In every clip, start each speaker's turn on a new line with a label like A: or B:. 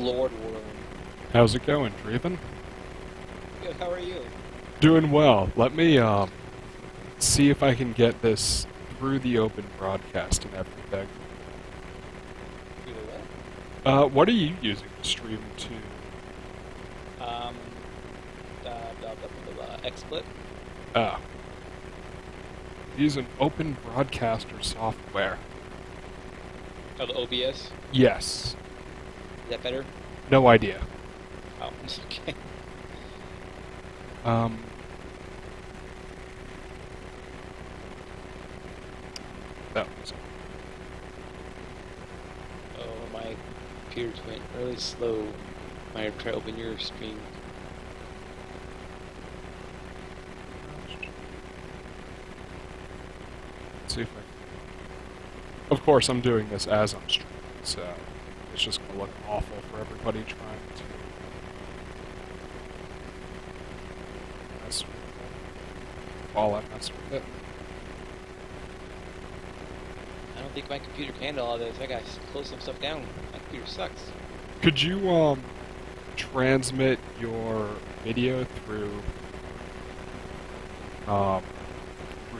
A: Lord Whirlin.
B: How's it going, Dreaven?
A: Good, how are you?
B: Doing well. Let me, see if I can get this through the open broadcast and everything.
A: Through the what?
B: What are you using to stream to?
A: XSplit?
B: Ah. Use an open broadcaster software.
A: Oh, the OBS?
B: Yes.
A: Is that better?
B: No idea.
A: Oh, it's okay.
B: That was
A: Oh, my computers went really slow. Might try to open your stream.
B: Let's see if I... Of course, I'm doing this as I'm streaming, so it's just going to look awful for everybody trying to mess with it. While I mess with it.
A: I don't think my computer can handle all this. I gotta close some stuff down. My computer sucks.
B: Could you, transmit your video through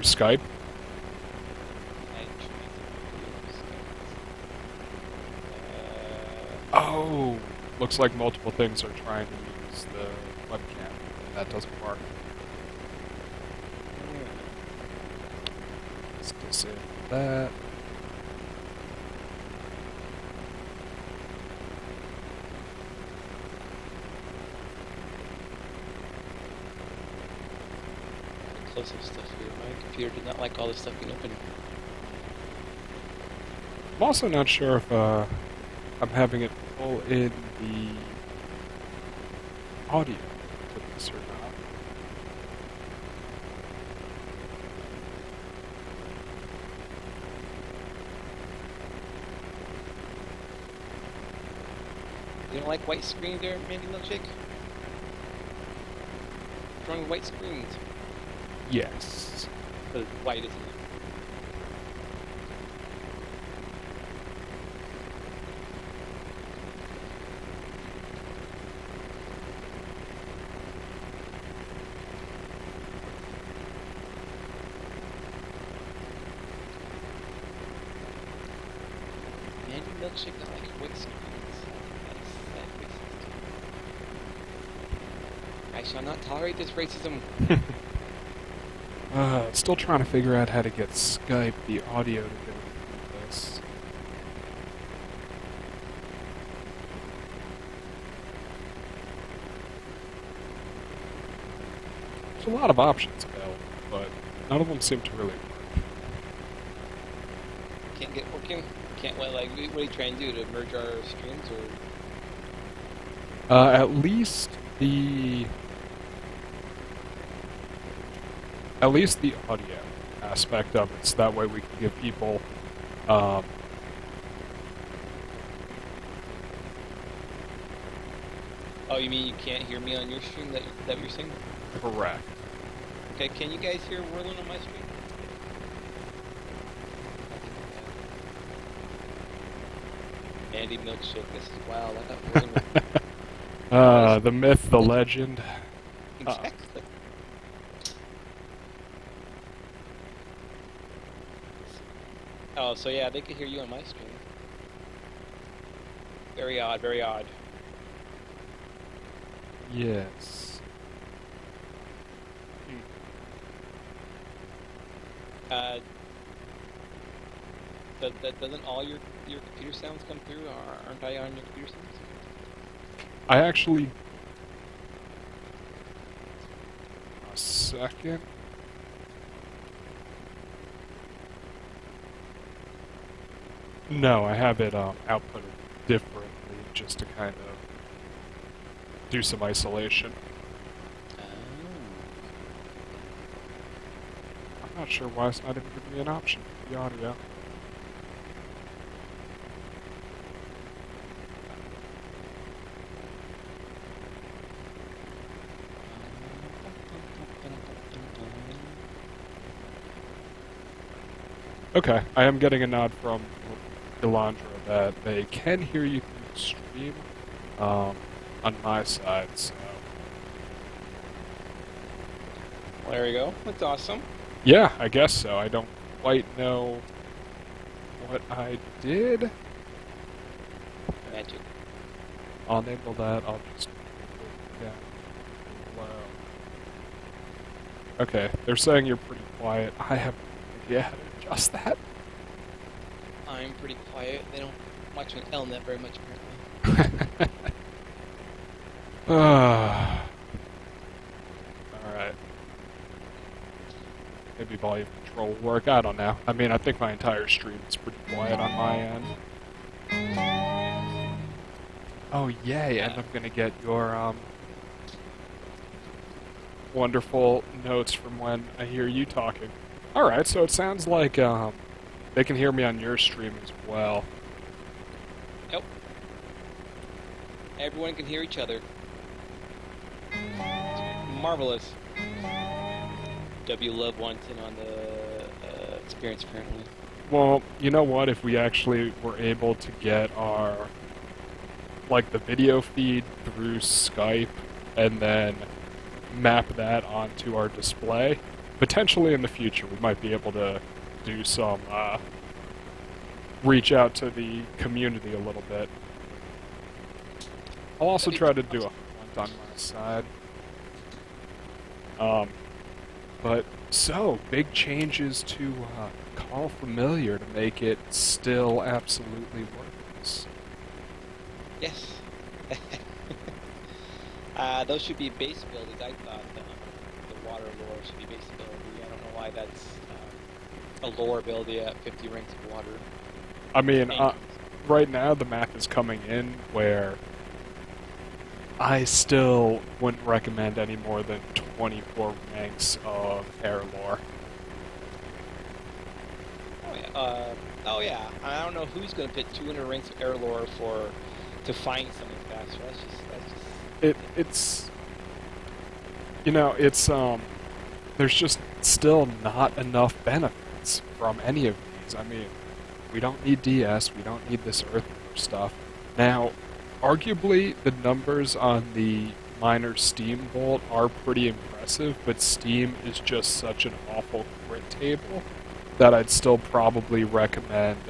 B: Skype? Oh, looks like multiple things are trying to use the webcam, and that doesn't work. Let's disable that.
A: Close some stuff here. My computer did not like all this stuff being open.
B: I'm also not sure if I'm having it pull in the audio to this or not.
A: You don't like white screen there, Mandy Milkshake? What's wrong with white screens?
B: Yes.
A: But it's white, isn't it? Mandy Milkshake not like white screens. That's racist. I shall not tolerate this racism.
B: Still trying to figure out how to get Skype, the audio to go through this. There's a lot of options available, but none of them seem to really work.
A: Can't get working? Can't, what are you trying to do, to merge our streams, or?
B: At least the audio aspect of it, so that way we can give people,
A: Oh, you mean you can't hear me on your stream that you're saying?
B: correct.
A: Okay, can you guys hear Whirlin on my stream? Mandy Milkshake, this is wild. I thought Whirlin
B: The myth, the legend.
A: Exactly. Oh, so yeah, they could hear you on my stream. Very odd, very odd.
B: Yes.
A: Doesn't all your computer sounds come through? Aren't I on your computer sounds?
B: I actually... A second. No, I have it outputted differently just to kind of do some isolation.
A: Oh.
B: I'm not sure why it's not even giving me an option for the audio. Okay, I am getting a nod from Elandra that they can hear you through the stream, on my side. So
A: Well, there we go. That's awesome.
B: yeah, I guess so. I don't quite know what I did.
A: Magic.
B: I'll enable that. I'll just yeah. Low. Okay, they're saying you're pretty quiet. I have no idea how to adjust that.
A: I'm pretty quiet. They don't watch my Lnet very much, apparently.
B: Alright. Maybe volume control will work. I don't know. I mean, I think my entire stream is pretty quiet on my end. Oh, yay, and I'm gonna get your, wonderful notes from when I hear you talking. Alright, so it sounds like, they can hear me on your stream as well.
A: Yep. Everyone can hear each other. Marvelous. W Love wants in on the experience, apparently.
B: Well, you know what? If we actually were able to get our, like, the video feed through Skype and then map that onto our display, potentially in the future we might be able to do some, reach out to the community a little bit. I'll also try to do a hunt on my side. But, so, big changes to Call Familiar to make it still absolutely worthless.
A: Yes. Those should be base abilities. I thought the water lore should be base ability. I don't know why that's a lore ability at 50 ranks of water.
B: I mean, right now the math is coming in where I still wouldn't recommend any more than 24 ranks of air lore.
A: Oh yeah. I don't know who's gonna put 200 ranks of air lore to find something faster. That's just.
B: It's you know, it's there's just still not enough benefits from any of these. I mean, we don't need DS, we don't need this Earth stuff. Now, arguably, the numbers on the minor Steam Bolt are pretty impressive, but Steam is just such an awful crit table that I'd still probably recommend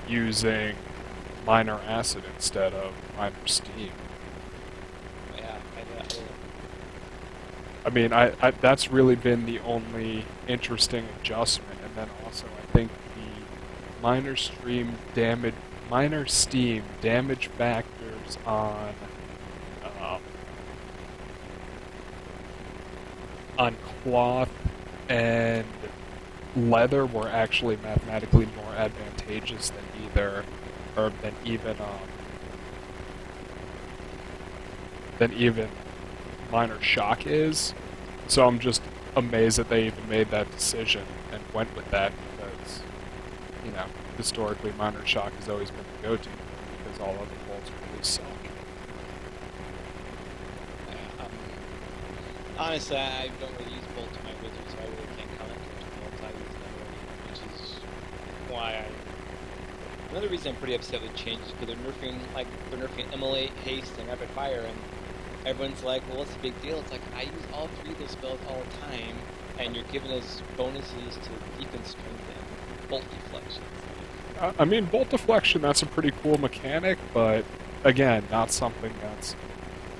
B: using minor Acid instead of minor Steam.
A: Yeah,
B: I mean, that's really been the only interesting adjustment, and then also I think the minor Steam damage factors on cloth and leather were actually mathematically more advantageous than even minor shock is. So I'm just amazed that they even made that decision and went with that because, you know, historically minor shock has always been the go-to because all other bolts really suck.
A: honestly, I don't really use bolts in my wizard, so I really can't comment on bolts. I use them already, which is why another reason I'm pretty upset with changes because they're nerfing immolate, haste, and rapid fire, and everyone's like, well, what's the big deal? It's like, I use all three of those spells all the time, and you're giving us bonuses to defense strength and bolt deflection.
B: I mean, bolt deflection, that's a pretty cool mechanic, but again, not something that's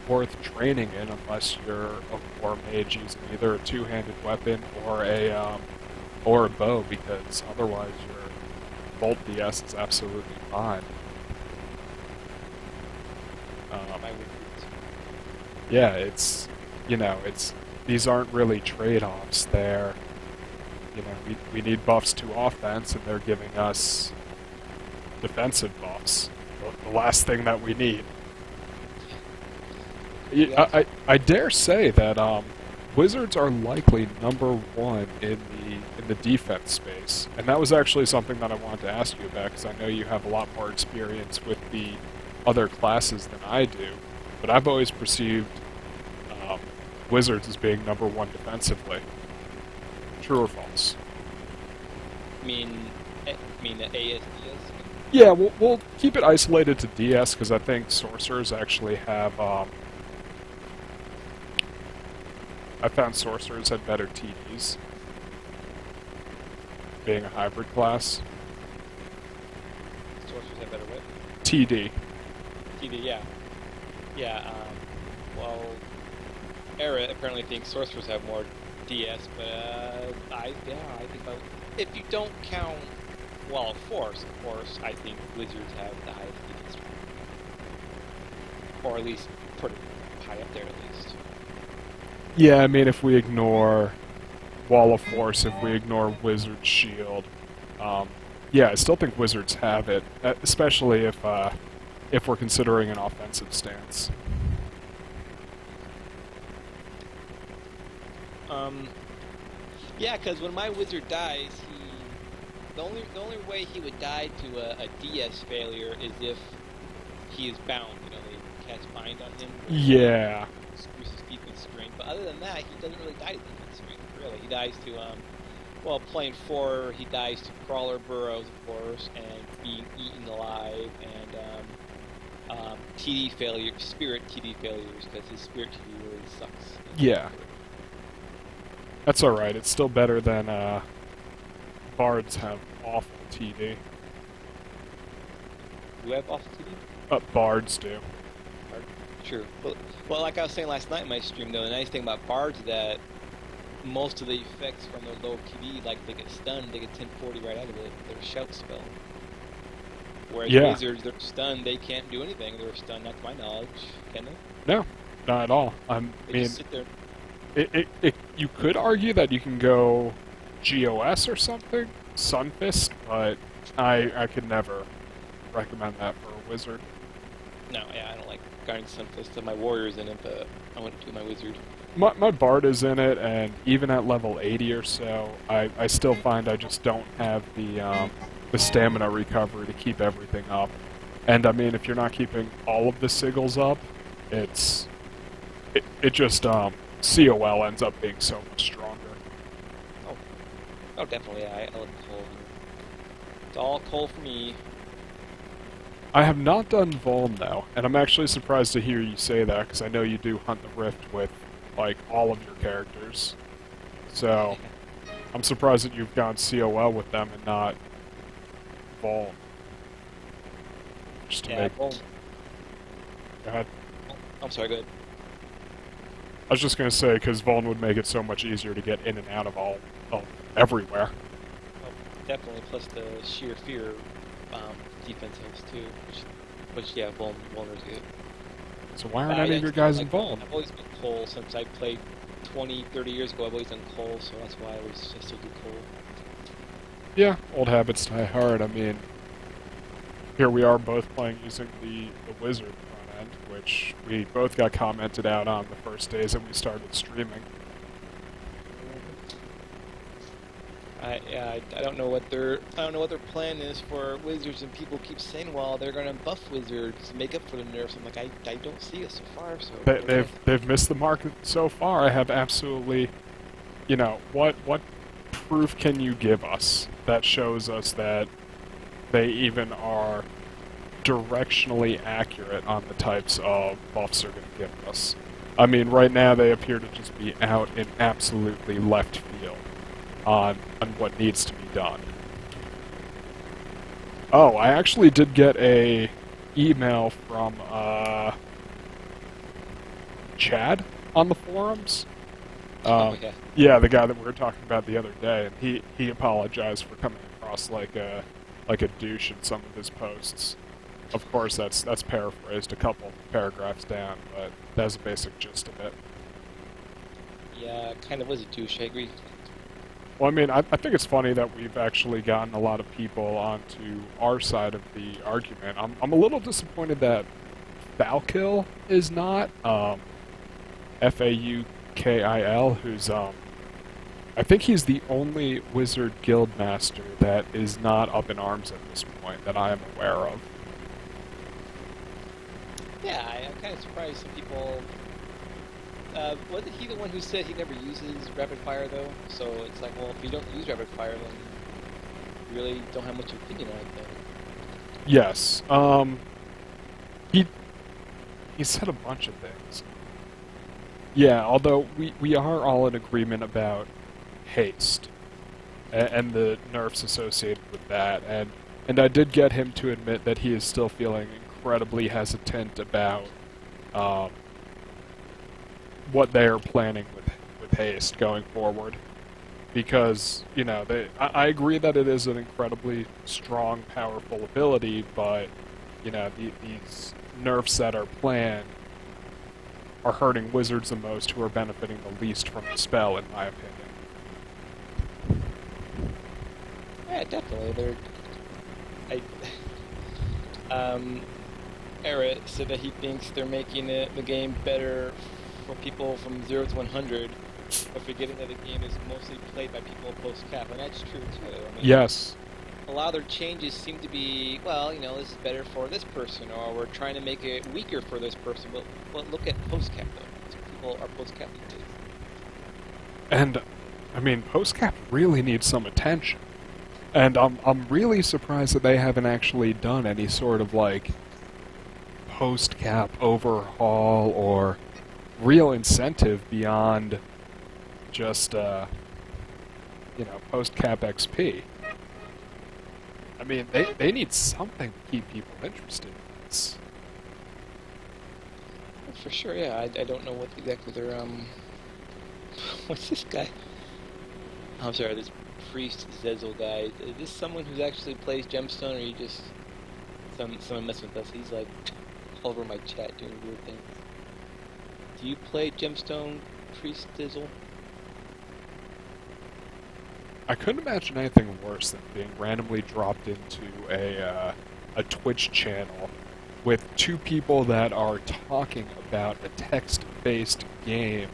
B: worth training in unless you're a war mage using either a two-handed weapon or a bow, because otherwise your bolt DS is absolutely fine. Yeah, it's, you know, these aren't really trade-offs. They're, you know, we need buffs to offense, and they're giving us defensive buffs. The last thing that we need. I dare say that Wizards are likely #1 in the defense space, and that was actually something that I wanted to ask you about because I know you have a lot more experience with the other classes than I do. But I've always perceived Wizards as being #1 defensively. True or false?
A: I mean the ASDs?
B: Yeah, we'll keep it isolated to DS because I think sorcerers actually have. I found sorcerers had better TDs, being a hybrid class.
A: Sorcerers have better what?
B: TD.
A: TD, yeah. Yeah, well, Era apparently thinks sorcerers have more DS, but, I think if you don't count Wall of Force, of course, I think wizards have the highest defense rate. Or at least pretty high up there, at least.
B: Yeah, I mean, if we ignore Wall of Force, if we ignore Wizard Shield, yeah, I still think Wizards have it, especially if we're considering an offensive stance.
A: Yeah, because when my wizard dies, the only way he would die to a DS failure is if he is bound. You know, they cast bind on him.
B: Yeah.
A: Screws his defense strength. But other than that, he doesn't really die to defense strength. Really, he dies to well, playing 4, he dies to crawler burrows, of course, and being eaten alive, and TD failure, spirit TD failures, because his spirit TD really sucks.
B: Yeah. That's alright. It's still better than Bards have awful TD.
A: Do you have awful TD?
B: Bards do.
A: True. Well, like I was saying last night in my stream, though, the nice thing about bards is that most of the effects from their low TD, like they get stunned, they get 1040 right out of it. Their shout spell. Whereas wizards, they're stunned, they can't do anything. They're stunned, not to my knowledge, can they?
B: No, not at all.
A: They just sit there.
B: You could argue that you can go GOS or something, Sunfist, but I could never recommend that for a wizard.
A: No, yeah, I don't like Guardian Sunfist. My warrior's in it, but I wouldn't do my wizard.
B: My Bard is in it, and even at level 80 or so, I still find I just don't have the stamina recovery to keep everything up. And I mean, if you're not keeping all of the sigils up, it just COL ends up being so much stronger.
A: Oh, definitely. Yeah, I like Cole. It's all Cole for me.
B: I have not done Vuln though, and I'm actually surprised to hear you say that because I know you do Hunt the Rift with like all of your characters. So I'm surprised that you've gone COL with them and not Vuln. Just to make.
A: Vuln.
B: Go ahead.
A: I'm sorry. Go ahead.
B: I was just gonna say because Vuln would make it so much easier to get in and out of everywhere.
A: Oh, definitely. Plus the sheer fear defense has too, which yeah, Vuln is good.
B: So why aren't any of your guys involved?
A: I've always been Cole since I played 20, 30 years ago. I've always done Cole, so that's why I still do Cole.
B: Yeah, old habits die hard. I mean, here we are both playing using the wizard front end, which we both got commented out on the first days that we started streaming.
A: I don't know what their plan is for wizards, and people keep saying, well, they're gonna buff wizards to make up for the nerfs. I'm like, I don't see it so far. So
B: they've missed the mark so far. I have absolutely, what proof can you give us that shows us that they even are directionally accurate on the types of buffs they're going to give us? I mean, right now they appear to just be out in absolutely left field on what needs to be done. Oh, I actually did get a email from Chad on the forums. Yeah, the guy that we were talking about the other day, and he apologized for coming across like a douche in some of his posts. Of course, that's paraphrased a couple paragraphs down, but that's the basic gist of it.
A: Yeah, kind of was a douche. I agree.
B: Well, I mean, I think it's funny that we've actually gotten a lot of people onto our side of the argument. I'm a little disappointed that Falkill is not, Faukil, who's, I think he's the only wizard guildmaster that is not up in arms at this point that I am aware of.
A: Yeah, I'm kind of surprised some people... wasn't he the one who said he never uses rapid fire, though? So it's like, well, if you don't use rapid fire, then you really don't have much opinion on it, then.
B: Yes. He he said a bunch of things. Yeah, although we are all in agreement about haste and the nerfs associated with that, and I did get him to admit that he is still feeling incredibly hesitant about um, what they are planning with haste going forward. Because I agree that it is an incredibly strong, powerful ability, but these nerfs that are planned are hurting wizards the most, who are benefiting the least from the spell, in my opinion.
A: Yeah, definitely. Era said that he thinks they're making the game better for people from 0 to 100, but forgetting that the game is mostly played by people post-cap, and that's true too. I mean,
B: Yes,
A: a lot of their changes seem to be, well, this is better for this person, or we're trying to make it weaker for this person, but look at post-cap, though. People are post-cap these days.
B: and I mean, postcap really needs some attention, and I'm really surprised that they haven't actually done any sort of like post-cap overhaul or real incentive beyond just post-cap XP. I mean, they need something to keep people interested in this.
A: For sure, yeah. I don't know what exactly their, what's this guy? I'm sorry, this priest Zezel guy. Is this someone who actually plays Gemstone, or are you just someone messing with us? He's like all over my chat doing weird things. Do you play Gemstone, priest Zezel?
B: I couldn't imagine anything worse than being randomly dropped into a Twitch channel with two people that are talking about a text-based game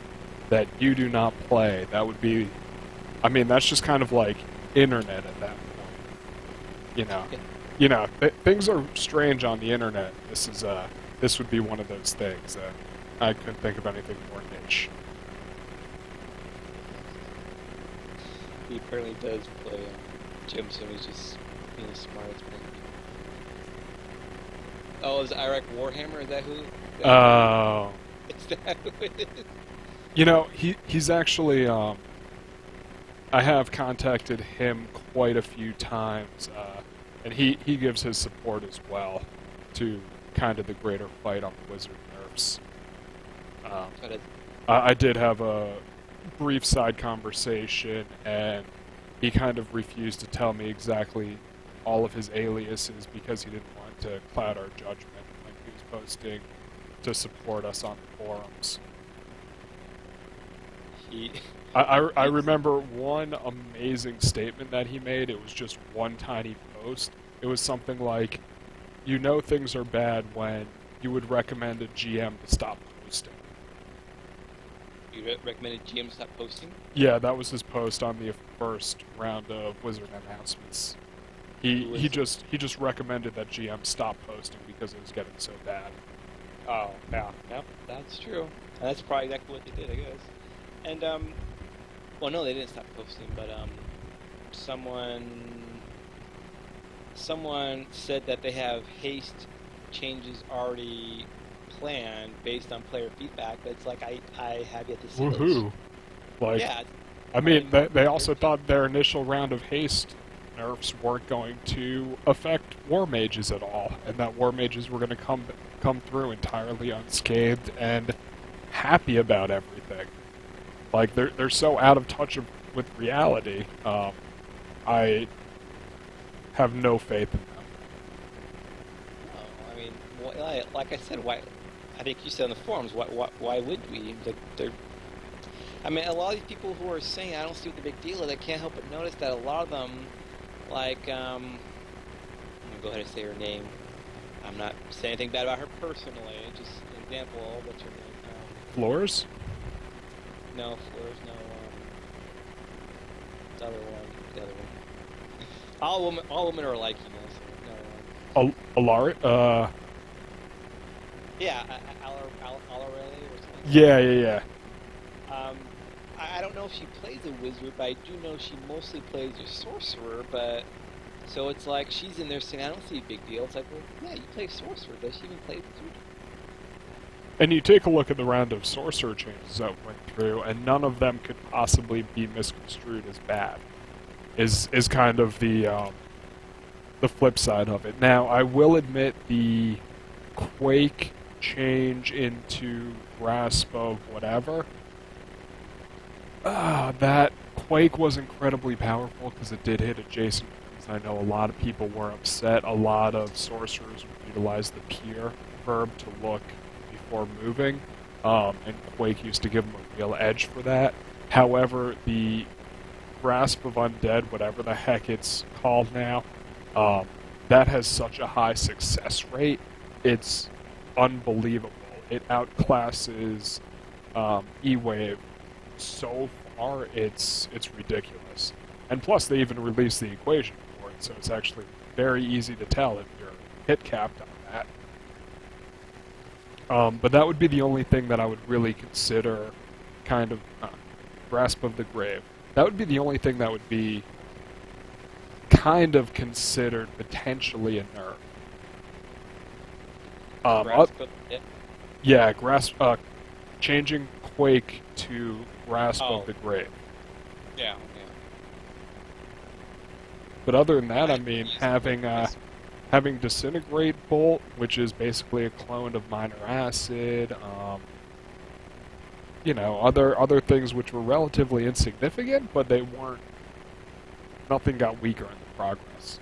B: that you do not play. That would be, I mean, that's just kind of like internet at that point.
A: Yeah.
B: Things are strange on the internet. This would be one of those things. I couldn't think of anything more niche.
A: He apparently does play Gemstone. He's just being the smartest man. Oh, is Iraq Warhammer? Is that who?
B: Oh.
A: Is that who it is?
B: He's actually I have contacted him quite a few times, and he gives his support as well to kind of the greater fight on the wizard nerfs. I did have a brief side conversation, and he kind of refused to tell me exactly all of his aliases because he didn't want to cloud our judgment when he was posting to support us on the forums.
A: He.
B: I remember one amazing statement that he made. It was just one tiny post. It was something like, things are bad when you would recommend a GM to stop posting.
A: You recommended GM stop posting?
B: Yeah, that was his post on the first round of Wizard announcements. He just recommended that GM stop posting because it was getting so bad.
A: Oh, yeah. Yep, that's true. And that's probably exactly what they did, I guess. And, well, no, they didn't stop posting, but, someone said that they have haste changes already planned based on player feedback, but it's like, I have yet to see those.
B: Woohoo! Like,
A: Yeah.
B: I mean, they also thought their initial round of haste nerfs weren't going to affect war mages at all, and that war mages were going to come through entirely unscathed and happy about everything. Like, they're so out of touch with reality. I have no faith in them.
A: Oh, I mean, like I said, why? I think you said on the forums, why would we? I mean, a lot of these people who are saying I don't see what the big deal is, I can't help but notice that a lot of them, like, I'm gonna go ahead and say her name. I'm not saying anything bad about her personally. Just an example. What's her name?
B: Floors?
A: No, Flores. No. The other one. The other one. All women are like no.
B: Alari?
A: Yeah, Alarelli or something.
B: Yeah.
A: I don't know if she plays a wizard, but I do know she mostly plays a sorcerer. But So it's like she's in there saying, I don't see a big deal. It's like, well, yeah, you play Sorcerer. Does she even play Wizard?
B: And you take a look at the round of sorcerer changes that went through, and none of them could possibly be misconstrued as bad. Is kind of the flip side of it. Now, I will admit the Quake change into Grasp of whatever. That Quake was incredibly powerful because it did hit adjacent things. I know a lot of people were upset. A lot of sorcerers would utilize the peer verb to look before moving, and Quake used to give them a real edge for that. However, the Grasp of Undead, whatever the heck it's called now, that has such a high success rate. It's unbelievable. It outclasses E-Wave so far, it's ridiculous. And plus, they even released the equation for it, so it's actually very easy to tell if you're hit capped on that. But that would be the only thing that I would really consider kind of Grasp of the Grave. That would be the only thing that would be kind of considered potentially a nerf.
A: Grasp of it?
B: Yeah, changing Quake to Grasp of the Grave.
A: Yeah.
B: But other than that, I mean, having Disintegrate Bolt, which is basically a clone of Minor Acid, other things which were relatively insignificant, but they weren't. Nothing got weaker in the progress.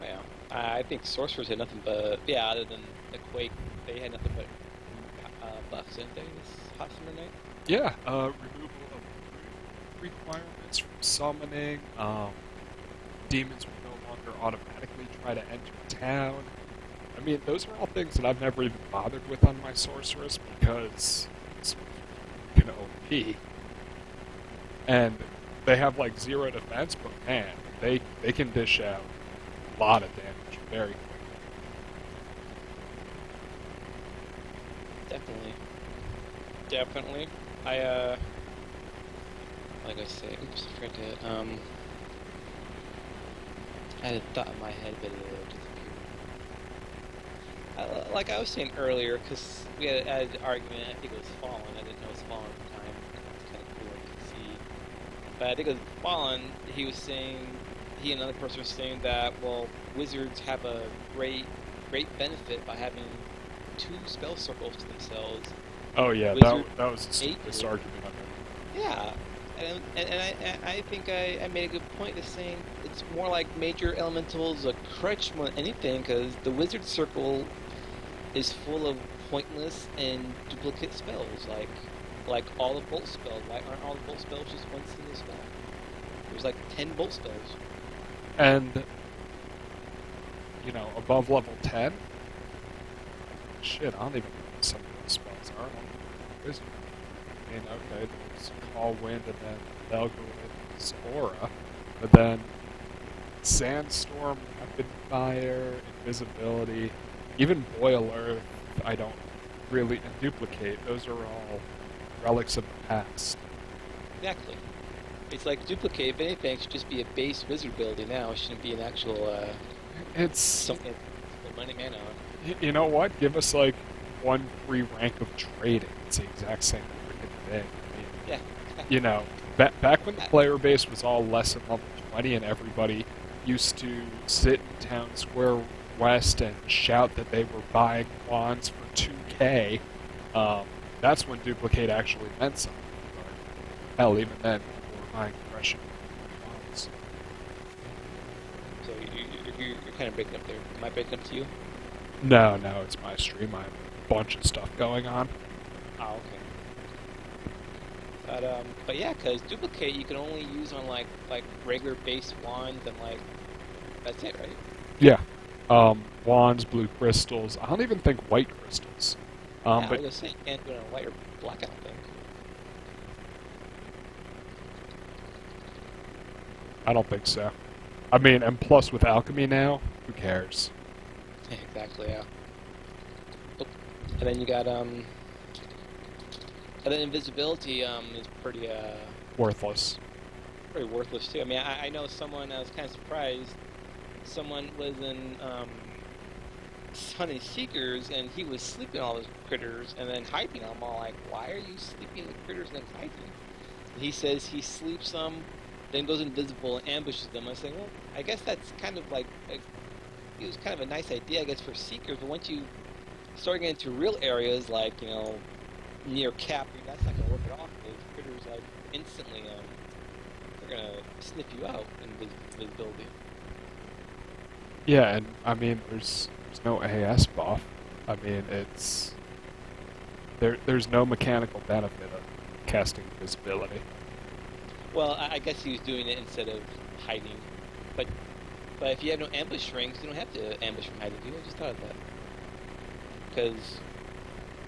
A: Yeah. I think Sorcerers had nothing but, other than the Quake, they had nothing but buffs, didn't they, this hot summer night?
B: Yeah, removal of requirements from summoning. Demons will no longer automatically try to enter town. I mean, those are all things that I've never even bothered with on my Sorceress because it's OP. And they have like 0 defense, but man, they can dish out a lot of damage very quickly.
A: Definitely. Like I say, oops, I forgot to, I had a thought in my head, but it disappeared. Like I was saying earlier, because we had an argument, I think it was Fallen, I didn't know it was Fallen at the time, it's kind of cool to see. But I think it was Fallen, he was saying, he and another person was saying that, well, wizards have a great benefit by having 2 spell circles to themselves.
B: Oh yeah,
A: Wizard
B: that was the stupidest argument I've ever heard.
A: Yeah, and I think I made a good point to saying it's more like major elementals a crutch more than anything, because the wizard circle is full of pointless and duplicate spells, like all the bolt spells. Why aren't all the bolt spells just one single spell? There's like 10 bolt spells.
B: And above level 10. Shit, I don't even know what some of those spells are. I don't know. Wizard. I mean, okay, there's Call Wind, and then they'll go with Aura, but then Sandstorm, Rapid Fire, Invisibility, even Boil Earth, I don't really, and Duplicate, those are all relics of the past.
A: Exactly. It's like Duplicate, if anything, it should just be a base wizard ability now. It shouldn't be an actual,
B: It's...
A: something to money mana on.
B: You know what? Give us, like, 1 free rank of trading. It's the exact same freaking thing. I mean,
A: Yeah.
B: Back when the player base was all less than level 20 and everybody used to sit in Town Square West and shout that they were buying wands for 2K, that's when Duplicate actually meant something. But hell, even then, people were buying fresh wands.
A: So you're kind of breaking up there. Am I breaking up to you?
B: No, it's my stream. I have a bunch of stuff going on.
A: Oh, okay. But yeah, because Duplicate you can only use on like regular base wands and like that's it, right?
B: Yeah. Wands, blue crystals. I don't even think white crystals.
A: Yeah, I
B: But
A: was gonna say you can't do it on white or black, I don't think.
B: I don't think so. I mean, and plus with alchemy now, who cares?
A: Yeah, exactly, yeah. Oh, and then you got and then invisibility is pretty
B: Worthless.
A: pretty worthless too. I mean, I know someone. I was kind of surprised. Someone was in Sunny Seekers, and he was sleeping all those critters and then hiding them. I'm all like, why are you sleeping the critters and then hiding? And he says he sleeps them, then goes invisible and ambushes them. I say, well, I guess that's kind of like it was kind of a nice idea, I guess, for Seekers. But once you start getting into real areas like near Cap, that's not gonna work at all. Those critters like instantly they're gonna sniff you out in visibility.
B: Yeah, and I mean, there's no AS buff. I mean, there's no mechanical benefit of casting visibility.
A: Well, I guess he was doing it instead of hiding. But if you have no ambush rings, you don't have to ambush from hiding. I just thought of that. Because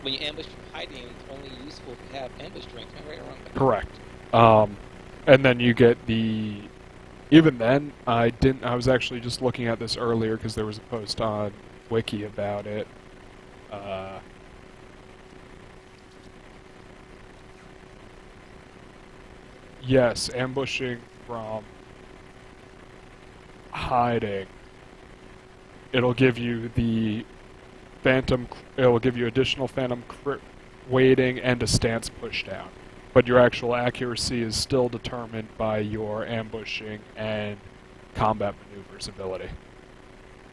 A: when you ambush from hiding, it's only useful if you have ambush rings. Am I right or wrong?
B: Correct. And then you get the. Even then, I didn't. I was actually just looking at this earlier because there was a post on Wiki about it. Yes, ambushing from hiding. It'll give you the phantom. It'll give you additional phantom crit weighting and a stance pushdown. But your actual accuracy is still determined by your ambushing and combat maneuvers ability.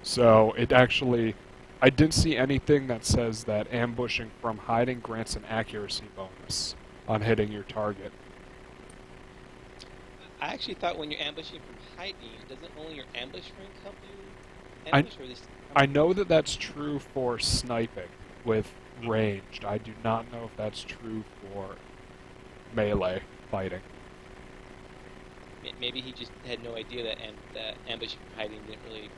B: So it actually, I didn't see anything that says that ambushing from hiding grants an accuracy bonus on hitting your target.
A: I actually thought when you're ambushing from hiding, doesn't only your ambush ring help you
B: I-
A: ambush?
B: I know that that's true for sniping with ranged. I do not know if that's true for melee fighting.
A: Maybe he just had no idea that that ambushing from hiding didn't really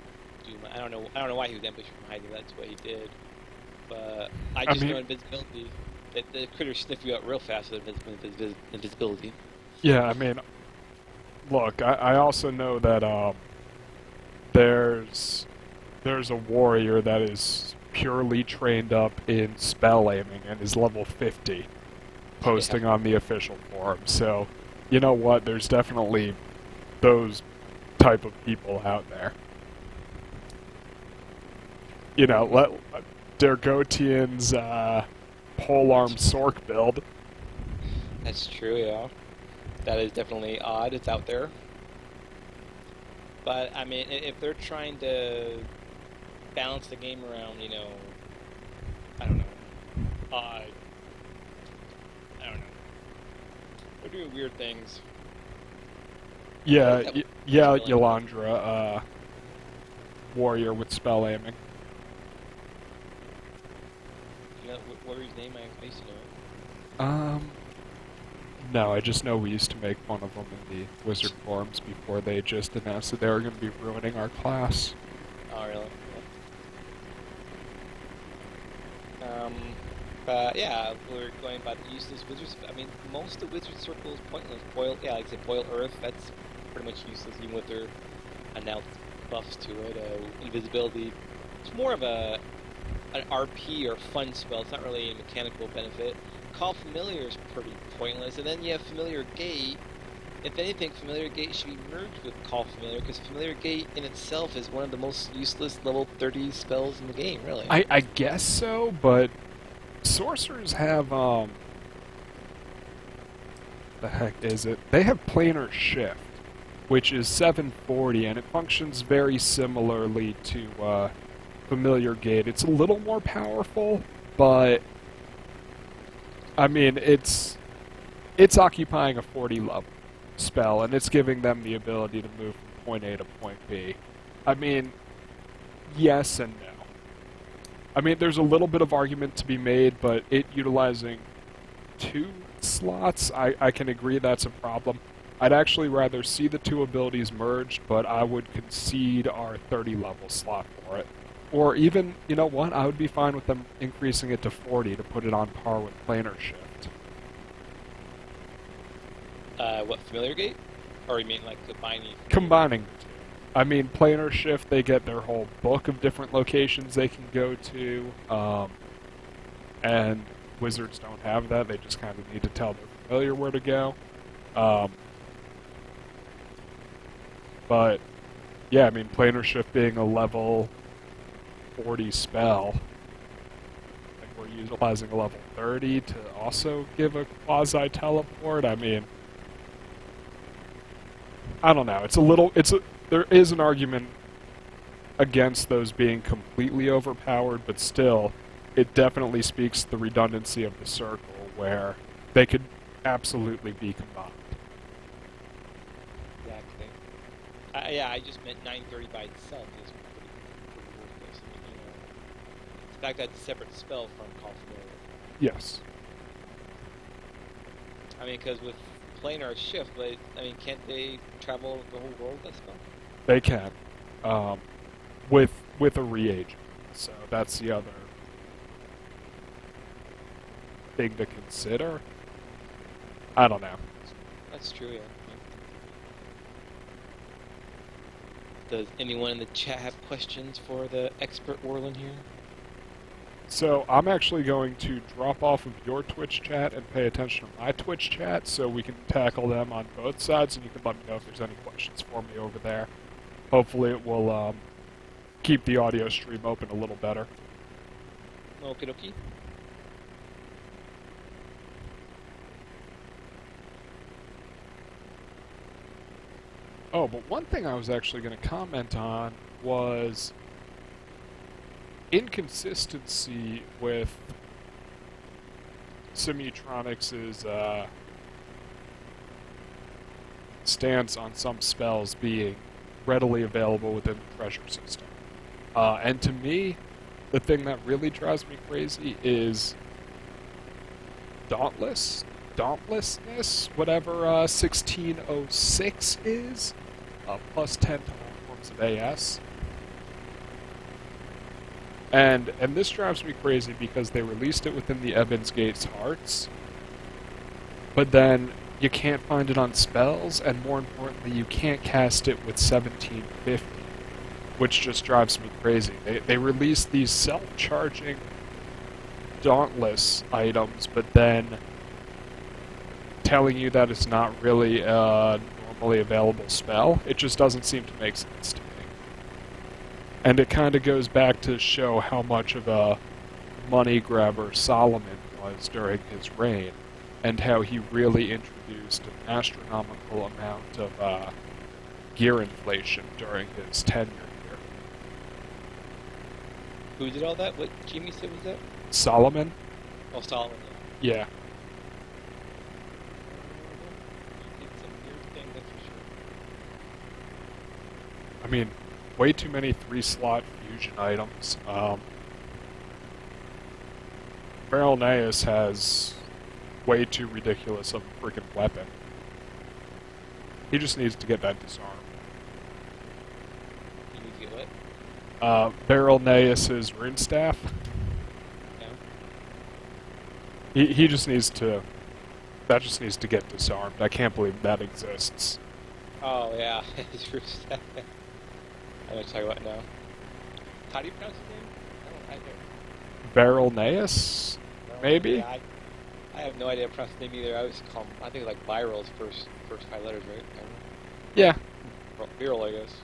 A: do much. I don't know why he was ambushing from hiding. That's what he did. But I just know invisibility. That the critters sniff you out real fast with invisibility.
B: Yeah, I mean, look, I also know that there's a warrior that is purely trained up in spell aiming and is level 50, posting on the official forum. So, you know what? There's definitely those type of people out there. You know, let Dergotian's polearm Sork build.
A: That's true, yeah. That is definitely odd. It's out there. But, I mean, if they're trying to balance the game around, I don't know. I don't know. They're doing weird things.
B: Yeah, Yolandra, warrior with spell aiming.
A: You know, what was his name? I used to know it.
B: No, I just know we used to make fun of them in the Wizard forums before they just announced that they were going to be ruining our class.
A: Oh, really? But yeah, we're going by the useless wizards. I mean, most of Wizard Circle is pointless. Boil, yeah, like I said, Boil Earth, that's pretty much useless, even with their announced buffs to it. Invisibility, it's more of an RP or fun spell. It's not really a mechanical benefit. Call Familiar is pretty pointless, and then you have Familiar Gate. If anything, Familiar Gate should be merged with Call Familiar, because Familiar Gate in itself is one of the most useless level 30 spells in the game, really.
B: I guess so, but sorcerers have, the heck is it? They have Planar Shift, which is 740, and it functions very similarly to, Familiar Gate. It's a little more powerful, but, I mean, it's occupying a 40 level spell, and it's giving them the ability to move from point A to point B. I mean, yes and no. I mean, there's a little bit of argument to be made, but it utilizing 2 slots, I can agree that's a problem. I'd actually rather see the 2 abilities merged, but I would concede our 30 level slot for it. Or even, you know what, I would be fine with them increasing it to 40 to put it on par with Planar Shift.
A: What, Familiar Gate? Or you mean like combining?
B: Combining the 2. I mean, Planar Shift, they get their whole book of different locations they can go to, and Wizards don't have that. They just kind of need to tell their Familiar where to go. But yeah, I mean, planar shift being a level 40 spell, and we're utilizing a level 30 to also give a quasi teleport. I mean, I don't know. There is an argument against those being completely overpowered, but still, it definitely speaks to the redundancy of the circle where they could absolutely be combined.
A: Exactly. Yeah, I just meant 930 by itself is pretty worthless. I mean, the fact that it's a separate spell from Call Familiar.
B: Yes.
A: I mean, because with planar shift, but I mean, can't they travel the whole world with that spell?
B: They can. Um, with a reagent. So that's the other thing to consider. I don't know.
A: That's true, yeah. Does anyone in the chat have questions for the expert Whirlin here?
B: So I'm actually going to drop off of your Twitch chat and pay attention to my Twitch chat so we can tackle them on both sides, and you can let me know if there's any questions for me over there. Hopefully it will keep the audio stream open a little better.
A: Okie dokie.
B: Oh, but one thing I was actually going to comment on was inconsistency with Simutronics' stance on some spells being readily available within the treasure system. And to me, the thing that really drives me crazy is Dauntlessness, whatever 1606 is, plus 10 to all forms of AS. And this drives me crazy because they released it within the Ebon's Gates Hearts, but then you can't find it on spells, and more importantly, you can't cast it with 1750, which just drives me crazy. They released these self-charging Dauntless items, but then telling you that it's not really a normally available spell. It just doesn't seem to make sense to me. And it kind of goes back to show how much of a money grabber Solomon was during his reign, and how he really introduced an astronomical amount of gear inflation during his tenure here.
A: Who did all that? What team you said was that?
B: Solomon?
A: Oh, Solomon.
B: Yeah.
A: He did some weird thing, that's for sure.
B: I mean, way too many 3-slot fusion items. Barilneus has way too ridiculous of a freaking weapon. He just needs to get that disarmed.
A: You need to get what?
B: Barilneus' rune staff.
A: Yeah.
B: He just needs to... That just needs to get disarmed. I can't believe that exists.
A: Oh, yeah. His rune staff. I know what you're talking about now. How do you pronounce his name? I don't
B: Barilneus?
A: know.
B: Maybe?
A: Yeah, I have no idea how to pronounce his name either. I always call him, I think like Viral's first 5 letters, right?
B: Yeah.
A: Viral, I guess.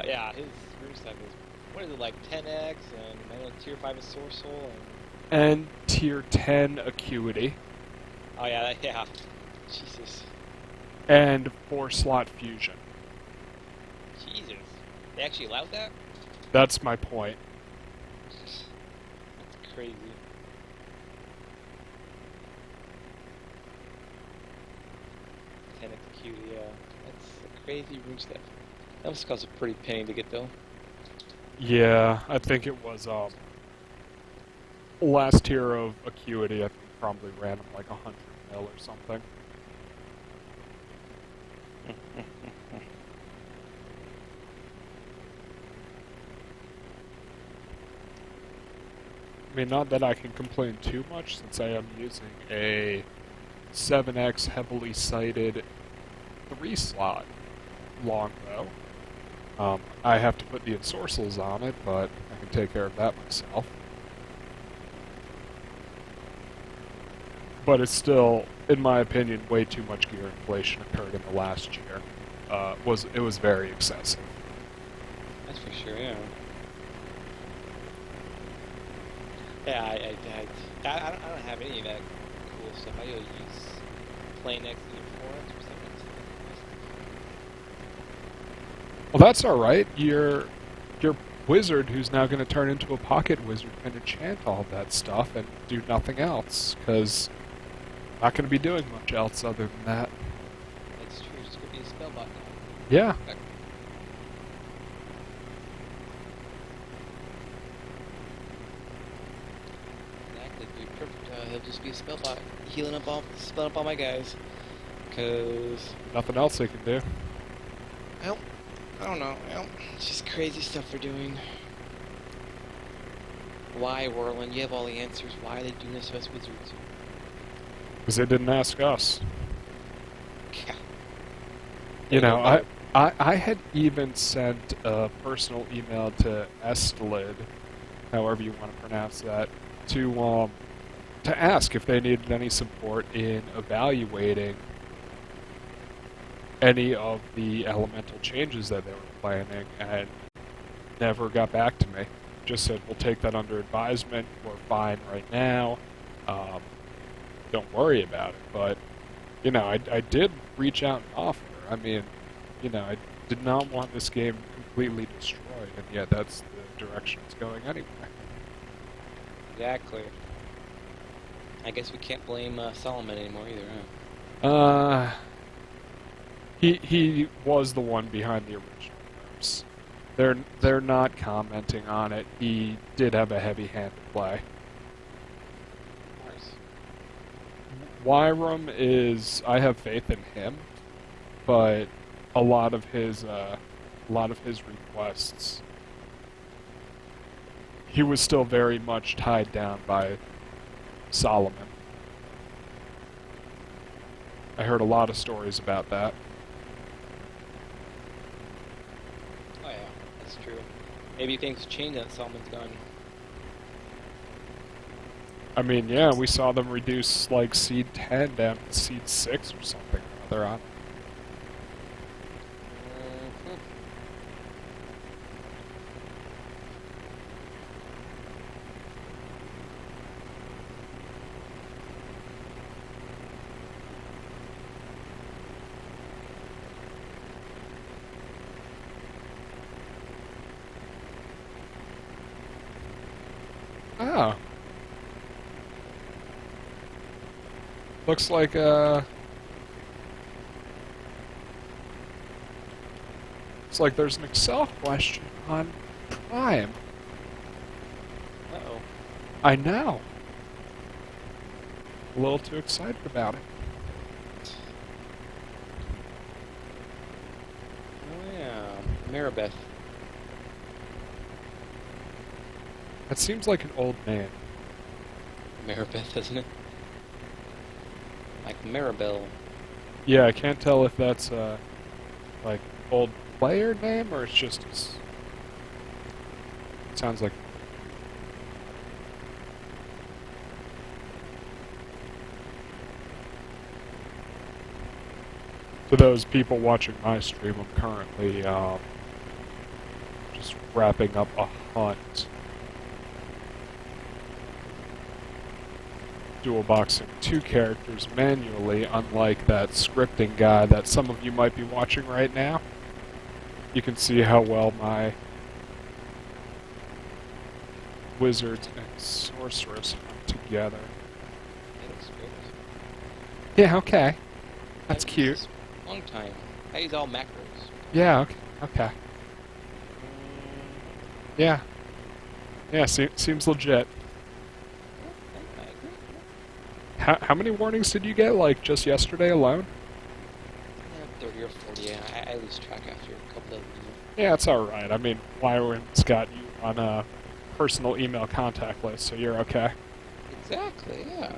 A: Yeah, his rune staff is, what is it, like 10x, and I know tier 5 is Source Soul,
B: And tier 10 acuity.
A: Oh yeah, yeah. Jesus.
B: And 4-slot fusion.
A: Jesus. They actually allowed that?
B: That's my point.
A: That's crazy. Execute, yeah. That's a crazy rune staff. That must cost a pretty penny to get though.
B: Yeah, I think it was, last tier of acuity, I think probably ran him like 100 mil or something. I mean, not that I can complain too much, since I am using a 7x heavily sighted 3-slot longbow. I have to put the ensorcels on it, but I can take care of that myself. But it's still, in my opinion, way too much gear inflation occurred in the last year. was very excessive.
A: That's for sure, yeah. Yeah, I don't have any of that cool stuff. I use plain X either forums or something.
B: Well, that's all right. Your wizard, who's now going to turn into a pocket wizard, can enchant all of that stuff and do nothing else, because not going to be doing much else other than that.
A: That's true. It's going to be a spell bot now.
B: Yeah.
A: Exactly. It'll be perfect. He'll just be a spell bot, spelling up all my guys. Cause
B: Nothing else they can do.
A: well, I don't know. Well, it's just crazy stuff they're doing. Why, Whirlin? You have all the answers. Why are they doing this to us wizards?
B: Because they didn't ask us.
A: Yeah.
B: You know, I had even sent a personal email to Estlid, however you want to pronounce that, to ask if they needed any support in evaluating any of the elemental changes that they were planning, and never got back to me. Just said, we'll take that under advisement, we're fine right now, don't worry about it. But, you know, I did reach out and offer. I mean, you know, I did not want this game completely destroyed, and yet that's the direction it's going anyway.
A: Exactly. I guess we can't blame Solomon anymore either, huh?
B: He was the one behind the original nerfs. They're not commenting on it. He did have a heavy hand to play.
A: Of course.
B: Wyram is, I have faith in him, but a lot of his requests, he was still very much tied down by Solomon. I heard a lot of stories about that.
A: Oh yeah, that's true. Maybe things change now that Solomon's gone.
B: I mean, yeah, we saw them reduce, like, Seed 10 down to Seed 6 or something or other on. Oh. Looks like, looks like there's an Excel question on Prime.
A: Uh-oh.
B: I know. A little too excited about it.
A: Oh yeah, Maribeth.
B: That seems like an old name.
A: Maribeth, doesn't it? Like Maribel.
B: Yeah, I can't tell if that's like old player name or it's just his... It sounds like... For those people watching my stream, I'm currently just wrapping up a hunt. Dual boxing 2 characters manually, unlike that scripting guy that some of you might be watching right now. You can see how well my wizards and sorceress hunt together.
A: That looks great.
B: Yeah, okay. That's
A: I use
B: cute.
A: this Long time. I use all macros.
B: Yeah, okay. Okay. Yeah. Yeah, seems legit.
A: I agree.
B: How many warnings did you get, like, just yesterday alone?
A: 30 or 40, yeah. I lose track after a couple of them.
B: Yeah, it's alright. I mean, Wyron's got you on a personal email contact list, so you're okay.
A: Exactly, yeah.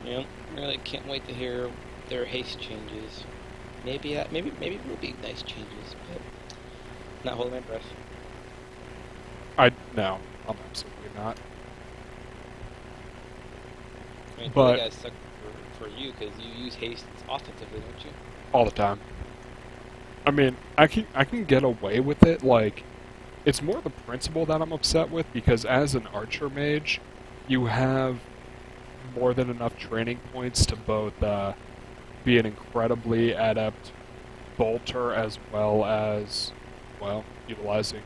A: Yep, really can't wait to hear their haste changes. Maybe it will be nice changes, but not holding my breath.
B: No, I'm absolutely not.
A: I mean, it really
B: But
A: gotta suck for you because you use haste offensively, don't you?
B: all the time. I mean, I can get away with it. Like, it's more the principle that I'm upset with because as an archer mage, you have more than enough training points to both be an incredibly adept bolter as well as, well, utilizing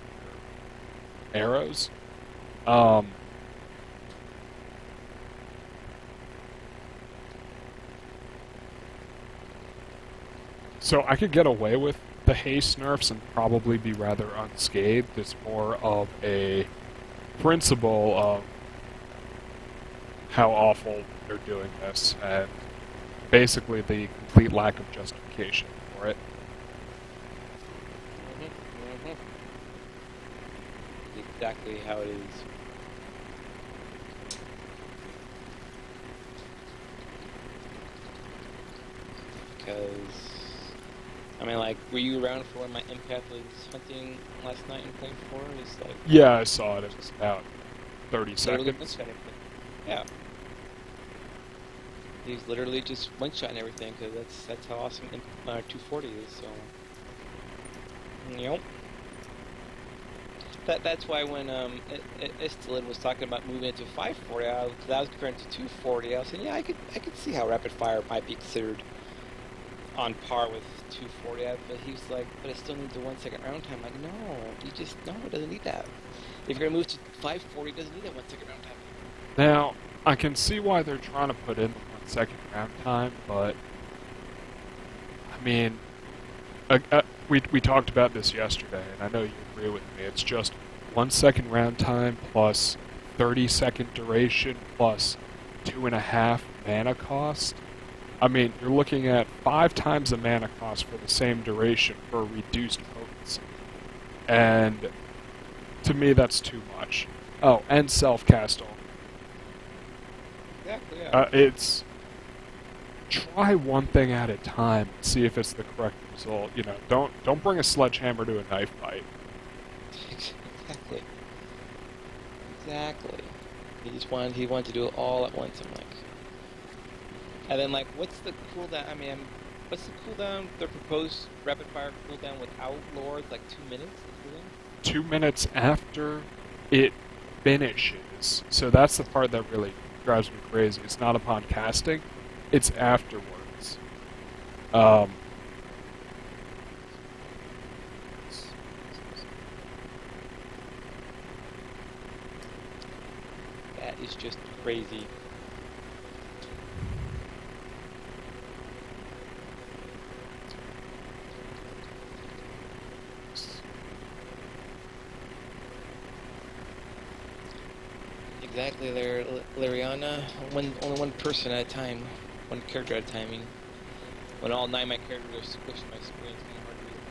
B: arrows. Um, so I could get away with the haste nerfs and probably be rather unscathed. It's more of a principle of how awful they're doing this and basically the complete lack of justification for it.
A: Mm-hmm. Exactly how it is. Because, I mean, like, were you around for when my empath was hunting last night in Plane 4? It's like,
B: Yeah, I saw it. It was about 30
A: literally
B: seconds.
A: one-shot everything. Yeah. He's literally just one-shotting everything, because that's how awesome 240 is, so... Yep. That's why when Istalid was talking about moving it to 540, because I was comparing to 240, I was saying, yeah, I could see how rapid fire might be considered on par with 240, but he was like, but it still needs a 1 second round time. Like, no, it doesn't need that. If you're gonna move to 540, it doesn't need that 1 second round time.
B: Now, I can see why they're trying to put in the 1 second round time, but I mean, we talked about this yesterday, and I know you agree with me. It's just 1 second round time plus 30-second duration plus 2.5 mana cost. I mean, you're looking at 5 times the mana cost for the same duration for a reduced potency. And to me, that's too much. Oh, and self-cast only.
A: Exactly, yeah.
B: It's try one thing at a time and see if it's the correct result. You know, don't bring a sledgehammer to a knife fight.
A: Exactly. Exactly. He wanted to do it all at once. I'm like, and then like, what's the cooldown? I mean, what's the cooldown? The proposed rapid fire cooldown without lords, like 2 minutes. The cooldown?
B: 2 minutes after it finishes. So that's the part that really drives me crazy. It's not upon casting, it's afterwards. Um,
A: That is just crazy. Exactly, Lariana. Only one person at a time, one character at a time. I mean, when all 9 of my characters are squished in my screen, it's kind of hard to read them.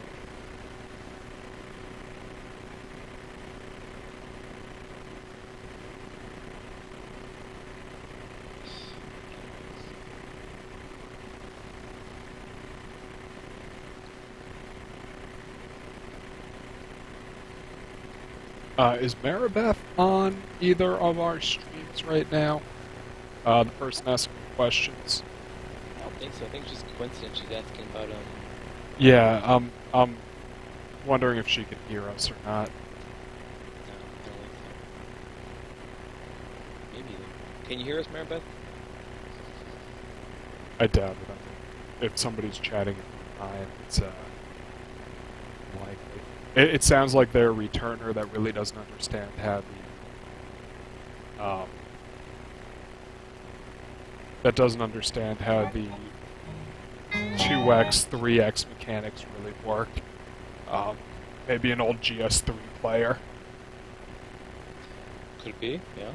B: is Maribeth on either of our streams right now? The person asking questions.
A: I don't think so. I think it's just coincidence she's asking about
B: Yeah, I'm wondering if she can hear us or not.
A: No, I don't think so. Maybe. Can you hear us, Maribeth?
B: I doubt it. I mean, if somebody's chatting at the time, it's likely. It sounds like they're a returner that really doesn't understand how the 2x, 3x mechanics really work. Maybe an old GS3 player.
A: Could be, yeah.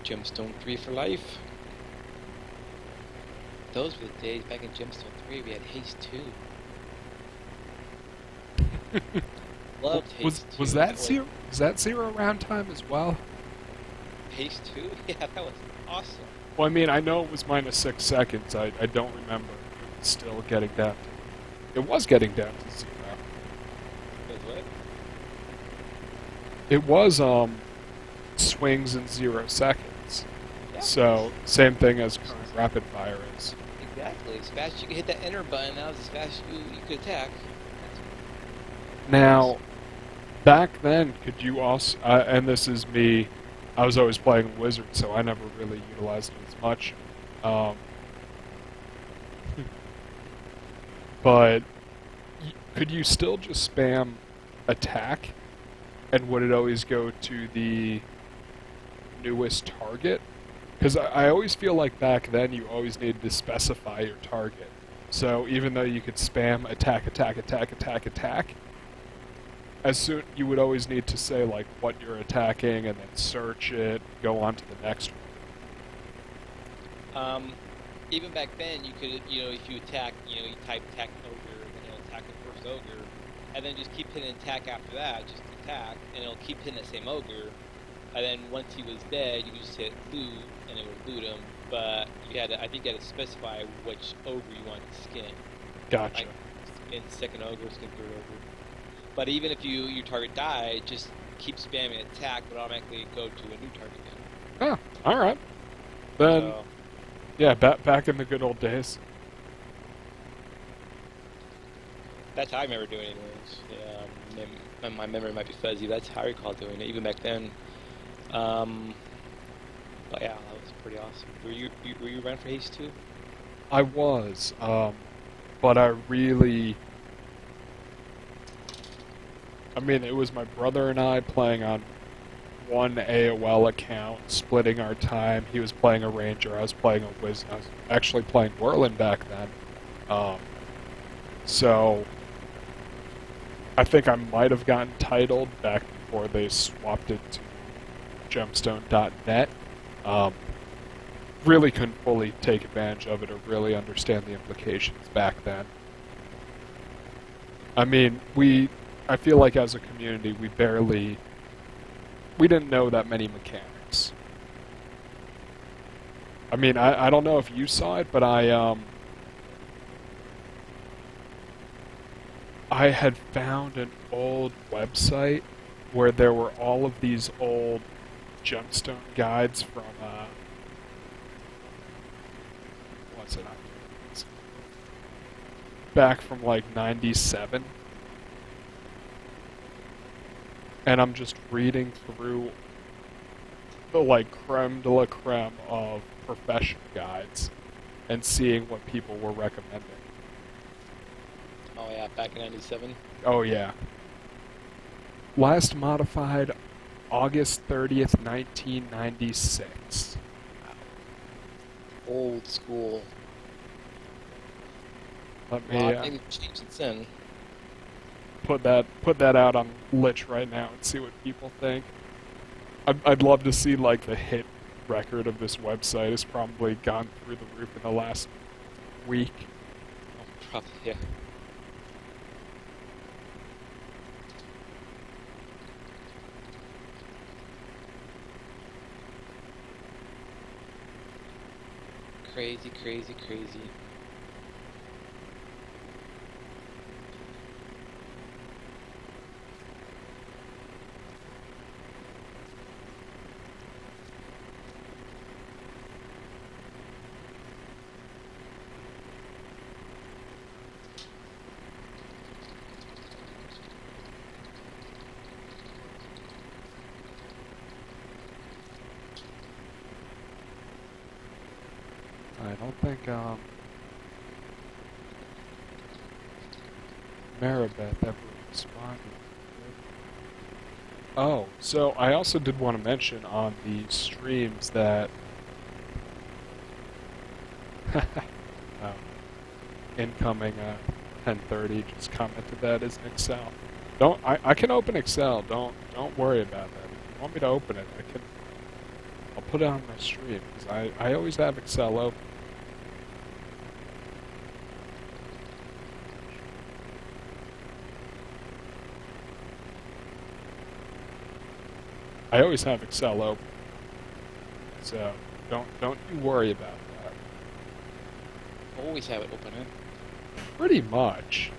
A: Gemstone 3 for life. Those were the days back in Gemstone 3 we had Haste 2. Loved Haste 2.
B: Was that zero round time as well?
A: Haste 2? Yeah, that was Awesome.
B: Well, I mean, I know it was minus 6 seconds. I don't remember it was still getting down to. It was getting down to 0.
A: Wait, what?
B: It was swings in 0 seconds.
A: Yeah.
B: So same thing as current rapid fire is.
A: Exactly. As fast as you can hit that enter button, that was as fast as you could attack.
B: Now, back then, could you also? And this is me. I was always playing Wizard, so I never really utilized it as much. Um, but could you still just spam attack, and would it always go to the newest target? Because I always feel like back then you always needed to specify your target. So even though you could spam attack, attack, attack, attack, attack, as soon you would always need to say like what you're attacking and then search it, go on to the next one.
A: Even back then, you could, if you attack, you type attack ogre, and then it'll attack the first ogre, and then just keep hitting attack after that, just attack, and it'll keep hitting that same ogre, and then once he was dead, you just hit loot, and it would loot him, but I think you had to specify which ogre you wanted to skin.
B: Gotcha.
A: Like, skin second ogre, skin third ogre. But even if your target died, just keep spamming attack, but automatically go to a new target again.
B: Oh, all right. Then,
A: So,
B: yeah, back in the good old days.
A: that's how I remember doing it anyways. Yeah, my memory might be fuzzy. That's how I recall doing it, even back then. But yeah, that was pretty awesome. Were you running for haste too?
B: I was, but I really. I mean, it was my brother and I playing on one AOL account, splitting our time. He was playing a Ranger, I was playing a Wizard. I was actually playing Whirlin back then. So, I think I might have gotten titled back before they swapped it to gemstone.net. Really couldn't fully take advantage of it or really understand the implications back then. I mean, I feel like as a community, we didn't know that many mechanics. I mean, I don't know if you saw it, but I had found an old website where there were all of these old gemstone guides from, what's it? Back from like 97. And I'm just reading through the like creme de la creme of profession guides and seeing what people were recommending.
A: Oh yeah, back in '97.
B: Oh yeah. Last modified August 30th, 1996.
A: Old school.
B: Let me
A: Well, I think we've changed since then.
B: put that out on Lich right now and see what people think. I'd love to see like the hit record of this website has probably gone through the roof in the last week.
A: Oh, probably, yeah. Crazy, crazy, crazy.
B: I don't think Maribeth ever responded. Oh, so I also did want to mention on the streams that incoming 10:30 just commented that is an Excel. I can open Excel. Don't worry about that. If you want me to open it, I'll put it on my stream because I always have Excel open. I always have Excel open. So, Don't you worry about that.
A: Always have it open, huh?
B: Pretty much.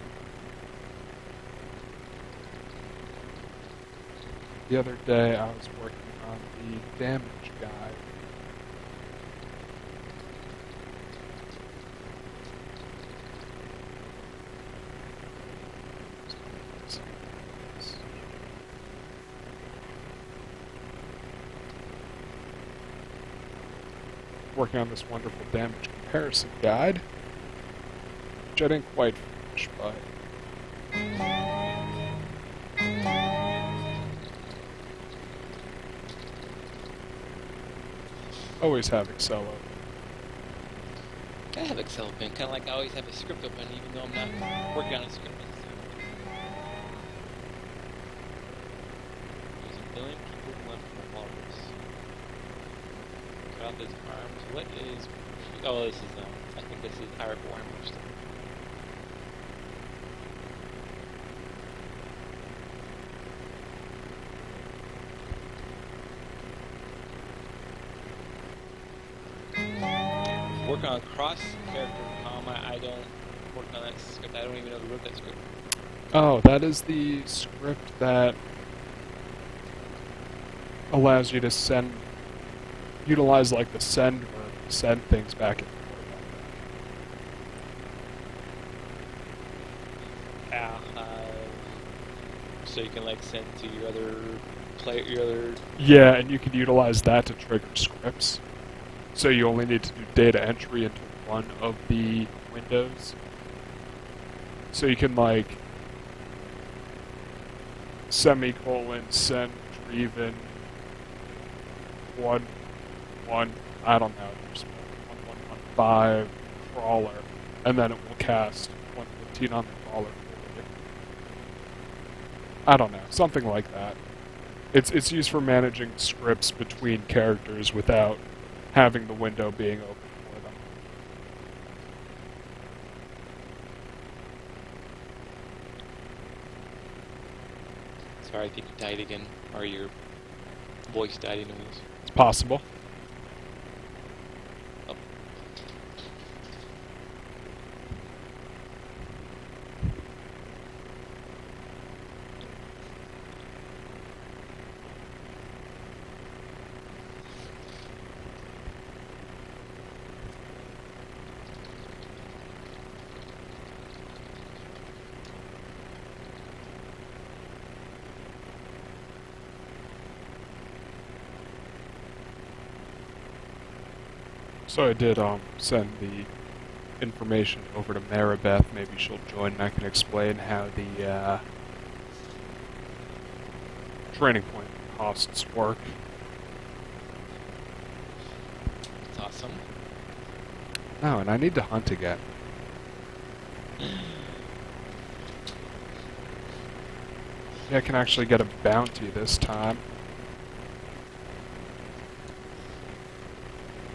B: The other day I was working on the damage guide. Working on this wonderful damage comparison guide, which I didn't quite finish, but always have Excel open.
A: I have Excel open, kind of like I always have a script open, even though I'm not working on a script. Using billing, keyboard, one from followers. Cut out this arms. What is? Oh, this is I think this is Irish Warhammer stuff. Work on cross character comma. I don't work on that script. I don't even know who wrote that script.
B: Oh, that is the script that allows you to utilize like the send verb to send things back and forth.
A: So you can like send to your other player,
B: Yeah, and you can utilize that to trigger scripts. So you only need to do data entry into one of the windows. So you can like semicolon send Dreaven 1 1 I don't know, there's 1115 crawler, and then it will cast 115 on the crawler for you. I don't know, something like that. It's used for managing scripts between characters without having the window being open for them.
A: Sorry, I think you died again, or your voice died anyways.
B: It's possible.
A: Oh.
B: So I did send the information over to Maribeth. Maybe she'll join and I can explain how the training point costs work.
A: That's awesome.
B: Oh, and I need to hunt again. Yeah, I can actually get a bounty this time.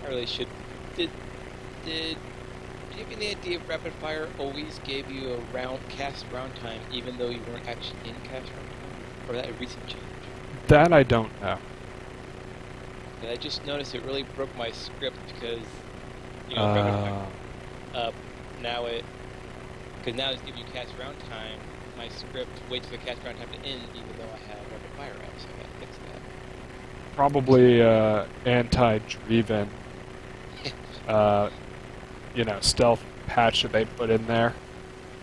A: I really should. Did you have any idea if rapid fire always gave you a cast round time, even though you weren't actually in cast round time, or that a recent change?
B: That I don't know.
A: And I just noticed it really broke my script because rapid fire. Now because now it's giving you cast round time. My script waits for the cast round time to end, even though I have rapid fire out, so I gotta fix that.
B: Probably anti-Dreaven. Stealth patch that they put in there.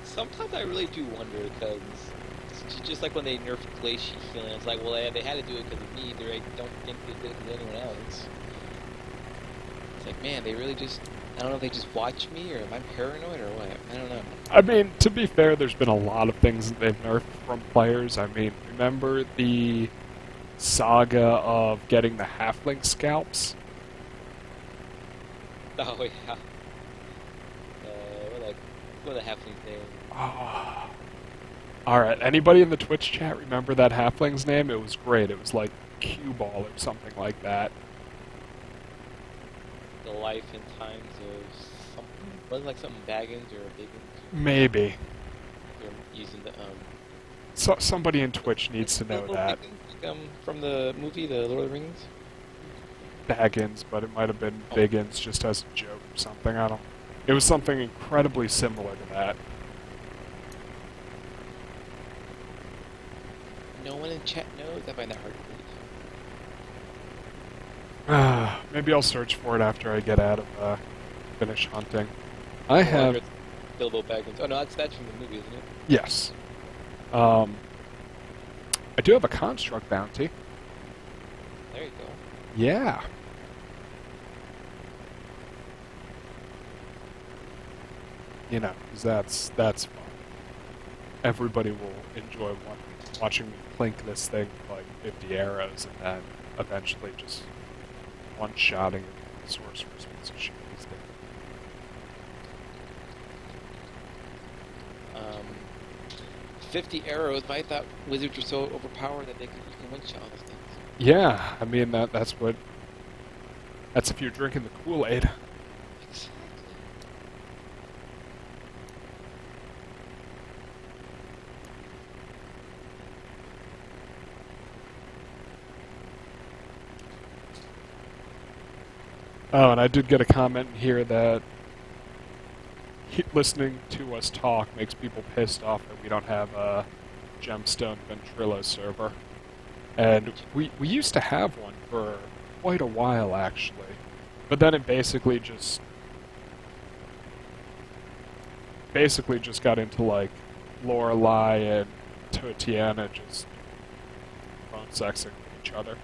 A: Sometimes I really do wonder, because it's just like when they nerfed Glacier healing, it's like, well, they had to do it because of me, I don't think they did it because of anyone else. It's like, man, they really just, I don't know if they just watch me, or am I paranoid, or what? I don't know.
B: I mean, to be fair, there's been a lot of things that they've nerfed from players. I mean, remember the saga of getting the halfling scalps?
A: Oh, yeah. What the halfling thing?
B: Oh. Alright, anybody in the Twitch chat remember that halfling's name? It was great. It was like Q-Ball or something like that.
A: The life and times of something? Wasn't like something Baggins or Biggins?
B: Maybe.
A: They're using the,
B: So, somebody in Twitch needs to know that.
A: Biggins, from the movie, The Lord of the Rings?
B: Baggins, but it might have been
A: Oh,
B: Biggins just as a joke or something. I don't. It was something incredibly similar to that.
A: no one in chat knows. I find that hard to believe.
B: Maybe I'll search for it after I get out of finish hunting. I
A: No wonder
B: have
A: it's Bilbo Baggins. Oh no, that's from the movie, isn't it?
B: yes. I do have a construct bounty.
A: There you go.
B: Yeah. You know, 'cause that's fun. Everybody will enjoy watching me plink this thing with like 50 arrows and then eventually just one-shotting the sorcerer's piece of shit.
A: 50 arrows, but I thought wizards were so overpowered that you can one-shot all those things.
B: Yeah, I mean that's if you're drinking the Kool-Aid.
A: Exactly.
B: Oh, and I did get a comment in here that listening to us talk makes people pissed off that we don't have a Gemstone Ventrilo server. And we used to have one for quite a while, actually. But then it basically just got into, like, Lorelei and Tatiana just phone sexing with each other.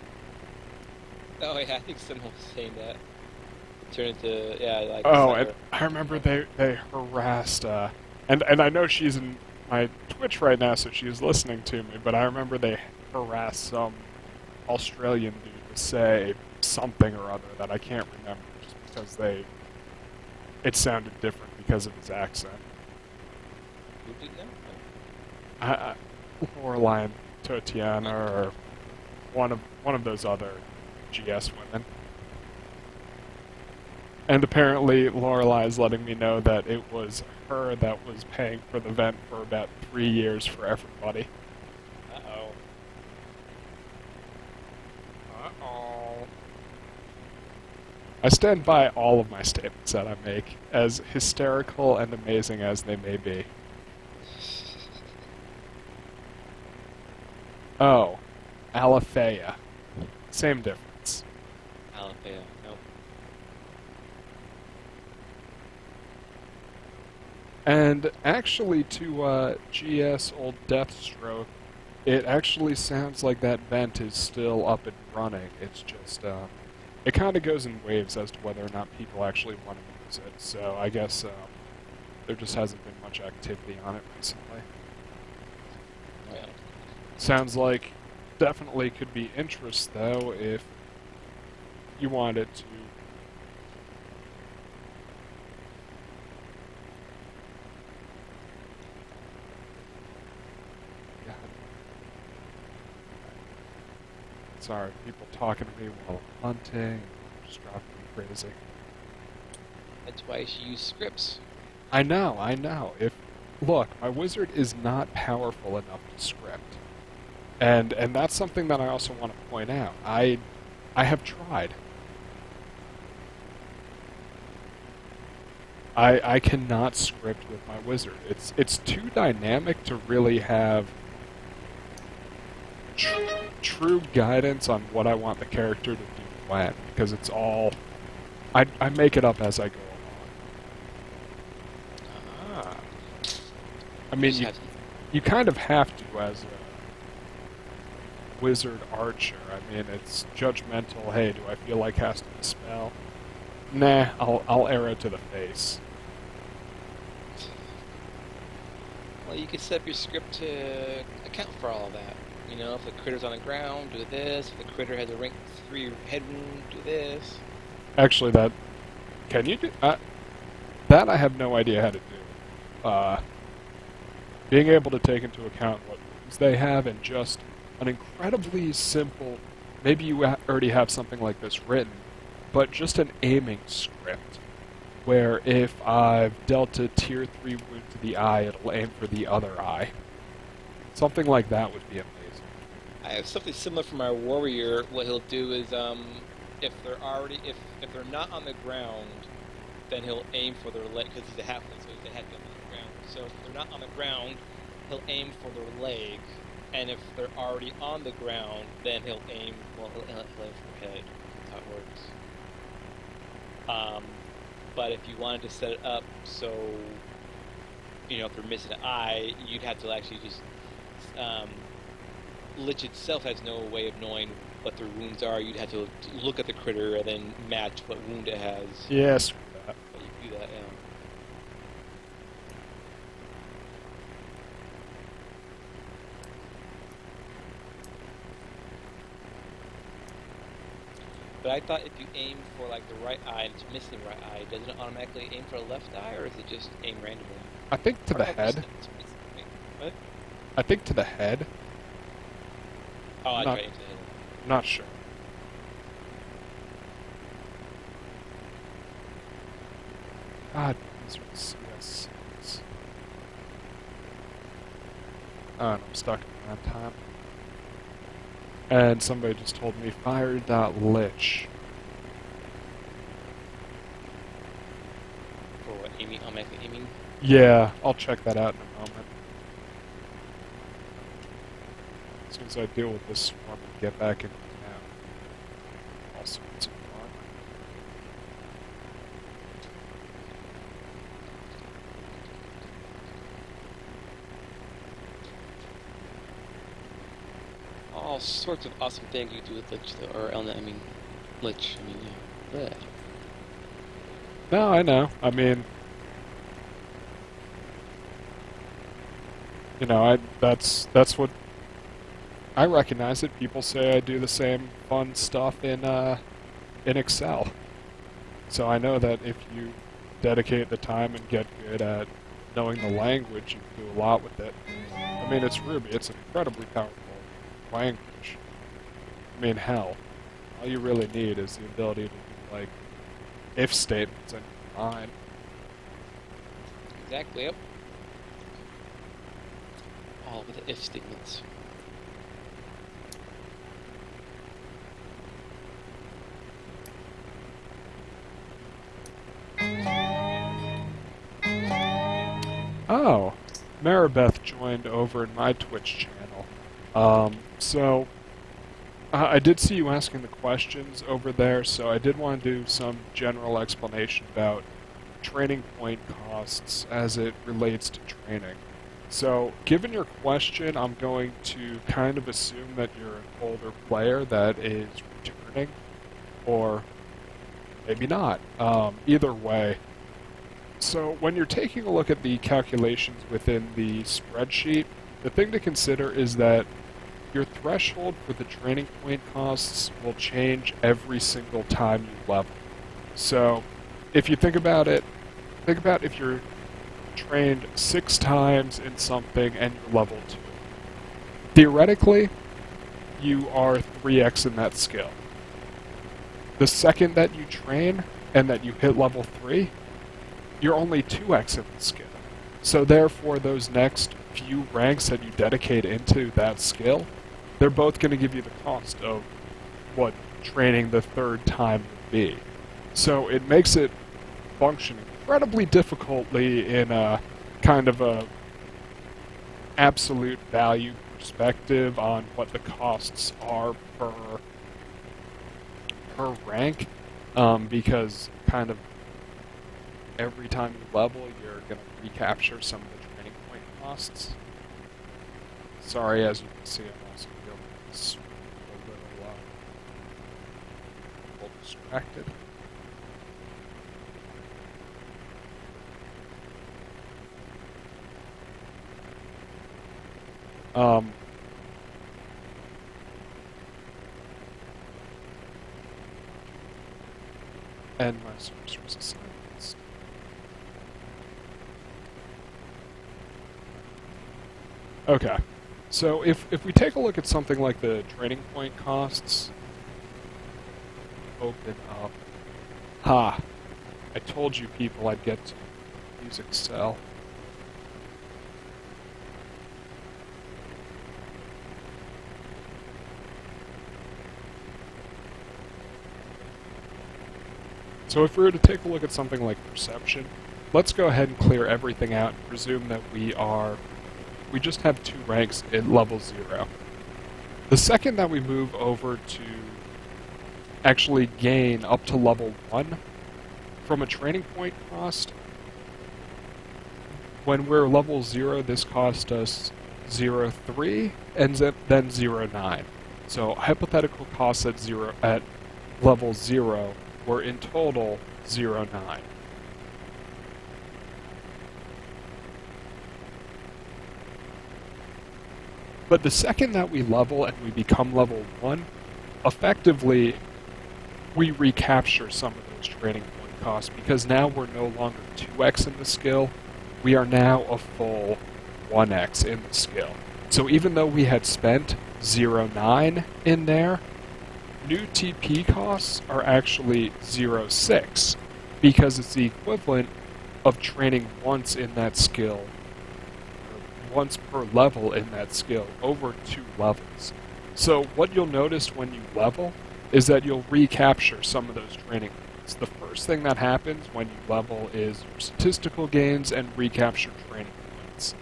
A: Oh yeah, I think someone was saying that. Turn into like.
B: Oh, and I remember they harassed and I know she's in my Twitch right now, so she's listening to me. But I remember they harassed some Australian dude to say something or other that I can't remember, just because it sounded different because of his accent.
A: Who did that?
B: Lorelai and Tatiana, or one of those other GS women. And apparently Lorelai is letting me know that it was her that was paying for the vent for about 3 years for everybody.
A: Uh-oh.
B: Uh-oh. I stand by all of my statements that I make, as hysterical and amazing as they may be. Oh, Alethea. Same difference.
A: Alethea. Nope.
B: And actually, to GS Old Deathstroke, it actually sounds like that vent is still up and running. It's just, it kind of goes in waves as to whether or not people actually want to use it. So I guess there just hasn't been much activity on it recently.
A: Oh, yeah.
B: Sounds like definitely could be interest, though, if you wanted to. Sorry, people talking to me while I'm hunting, just driving me crazy.
A: That's why she used scripts.
B: I know. Look, my wizard is not powerful enough to script, and that's something that I also want to point out. I have tried. I cannot script with my wizard. It's too dynamic to really have true guidance on what I want the character to do when, because it's all I make it up as I go along.
A: Ah.
B: I mean,
A: Just
B: you,
A: have to-
B: you kind of have to as a wizard archer. I mean, it's judgmental. Hey, do I feel like casting a spell? Nah, I'll arrow to the face.
A: Well, you could set up your script to account for all of that. You know, if the critter's on the ground, do this. If the critter has a rank 3 head wound, do this.
B: Actually, can you do that? I have no idea how to do. Being able to take into account what wounds they have and just an incredibly simple. Maybe you already have something like this written, but just an aiming script, where if I've dealt a tier 3 wound to the eye, it'll aim for the other eye. Something like that would be amazing.
A: I have something similar for my warrior. What he'll do is, if they're already if they're not on the ground, then he'll aim for their leg because he's a halfling, so they have to be on the ground. So if they're not on the ground, he'll aim for their leg, and if they're already on the ground, then he'll aim. Well, he'll aim for their head. That's how it works. But if you wanted to set it up so, if they're missing an eye, you'd have to actually just Lich itself has no way of knowing what their wounds are. You'd have to look at the critter and then match what wound it has.
B: Yes.
A: But you can do that, yeah. But I thought if you aim for like the right eye and it's missing the right eye, doesn't it automatically aim for a left eye, or is it just aim randomly?
B: I think to the head.
A: What?
B: I think to the head.
A: Oh, I
B: Not-
A: tried aim to the head.
B: Not sure. God, these are CSCs. Oh, and I'm stuck in that time. And somebody just told me, fire that lich.
A: For what? Aiming, automatically aiming?
B: Yeah, I'll check that out in a moment. As soon as I deal with this swarm and get back into town. All sorts of fun.
A: All sorts of awesome things you can do with Lich, though, or Lich, yeah. Blech.
B: No, I know. I mean, that's what I recognize it. People say I do the same fun stuff in Excel. So I know that if you dedicate the time and get good at knowing the language, you can do a lot with it. I mean, it's Ruby. It's an incredibly powerful language. I mean, hell, all you really need is the ability to do, like, if statements and fine.
A: Exactly, yep. All with the if statements.
B: Oh, Maribeth joined over in my Twitch channel. So I did see you asking the questions over there, so I did want to do some general explanation about training point costs as it relates to training. So, given your question, I'm going to kind of assume that you're an older player that is returning, or maybe not. Either way. So, when you're taking a look at the calculations within the spreadsheet, the thing to consider is that your threshold for the training point costs will change every single time you level. So, if you think about if you're trained 6 times in something and you're level 2. Theoretically, you are 3x in that skill. The second that you train and that you hit level 3, you're only 2x in the skill. So therefore, those next few ranks that you dedicate into that skill, they're both going to give you the cost of what training the third time would be. So it makes it function incredibly difficultly in a kind of a absolute value perspective on what the costs are per rank, because kind of every time you level, you're going to recapture some of the training point costs. Sorry, as you can see, I'm also feeling a little distracted. And my sorcerer's assignments. Okay, so if we take a look at something like the training point costs, open up. Ha! I told you people I'd get to use Excel. So if we were to take a look at something like perception, let's go ahead and clear everything out and presume that we just have 2 ranks at level 0. The second that we move over to actually gain up to level 1, from a training point cost, when we're level 0, this cost us 0.3 and then 0.9. So hypothetical costs at level 0 were in total 0.9. But the second that we level and we become level 1, effectively we recapture some of those training point costs because now we're no longer 2x in the skill, we are now a full 1x in the skill. So even though we had spent 0.9 in there, new TP costs are actually 0.6 because it's the equivalent of training once in that skill, once per level in that skill, over 2 levels. So what you'll notice when you level is that you'll recapture some of those training points. The first thing that happens when you level is your statistical gains and recapture training points.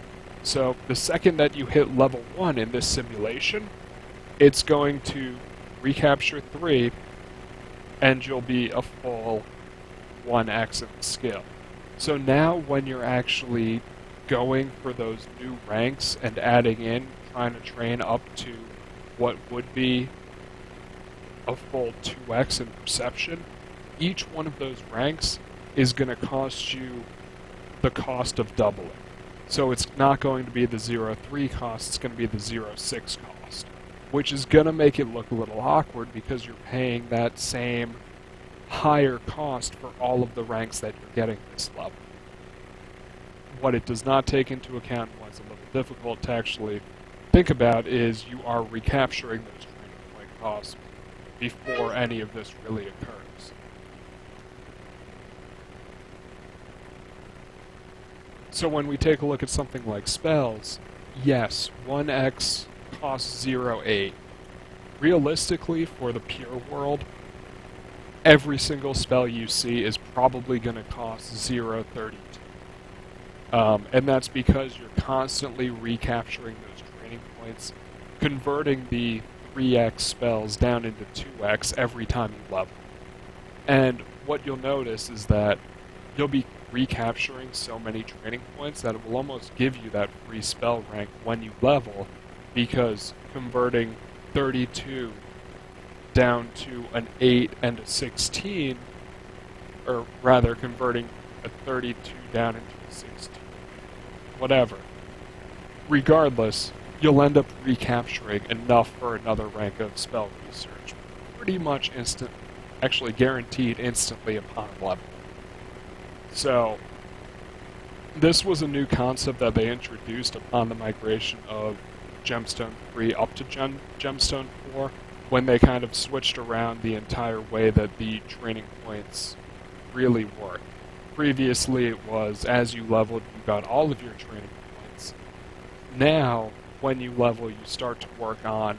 B: So the second that you hit level 1 in this simulation, it's going to recapture 3, and you'll be a full 1x in the skill. So now when you're actually going for those new ranks and adding in, trying to train up to what would be a full 2x in perception, each one of those ranks is going to cost you the cost of doubling. So it's not going to be the 0.3 cost, it's going to be the 0.6 cost, which is going to make it look a little awkward because you're paying that same higher cost for all of the ranks that you're getting this level. What it does not take into account, and what's a little difficult to actually think about, is you are recapturing those training point costs before any of this really occurs. So when we take a look at something like spells, yes, 1x costs 0.8. Realistically, for the pure world, every single spell you see is probably going to cost 0.32. And that's because you're constantly recapturing those training points, converting the 3x spells down into 2x every time you level. And what you'll notice is that you'll be recapturing so many training points that it will almost give you that free spell rank when you level, because converting 32 down to an 8 and a 16, or rather converting a 32 down into a 16, whatever. Regardless, you'll end up recapturing enough for another rank of spell research. Pretty much actually guaranteed instantly upon level. So, this was a new concept that they introduced upon the migration of Gemstone 3 up to Gemstone 4, when they kind of switched around the entire way that the training points really work. Previously it was, as you leveled, you got all of your training points. Now, when you level, you start to work on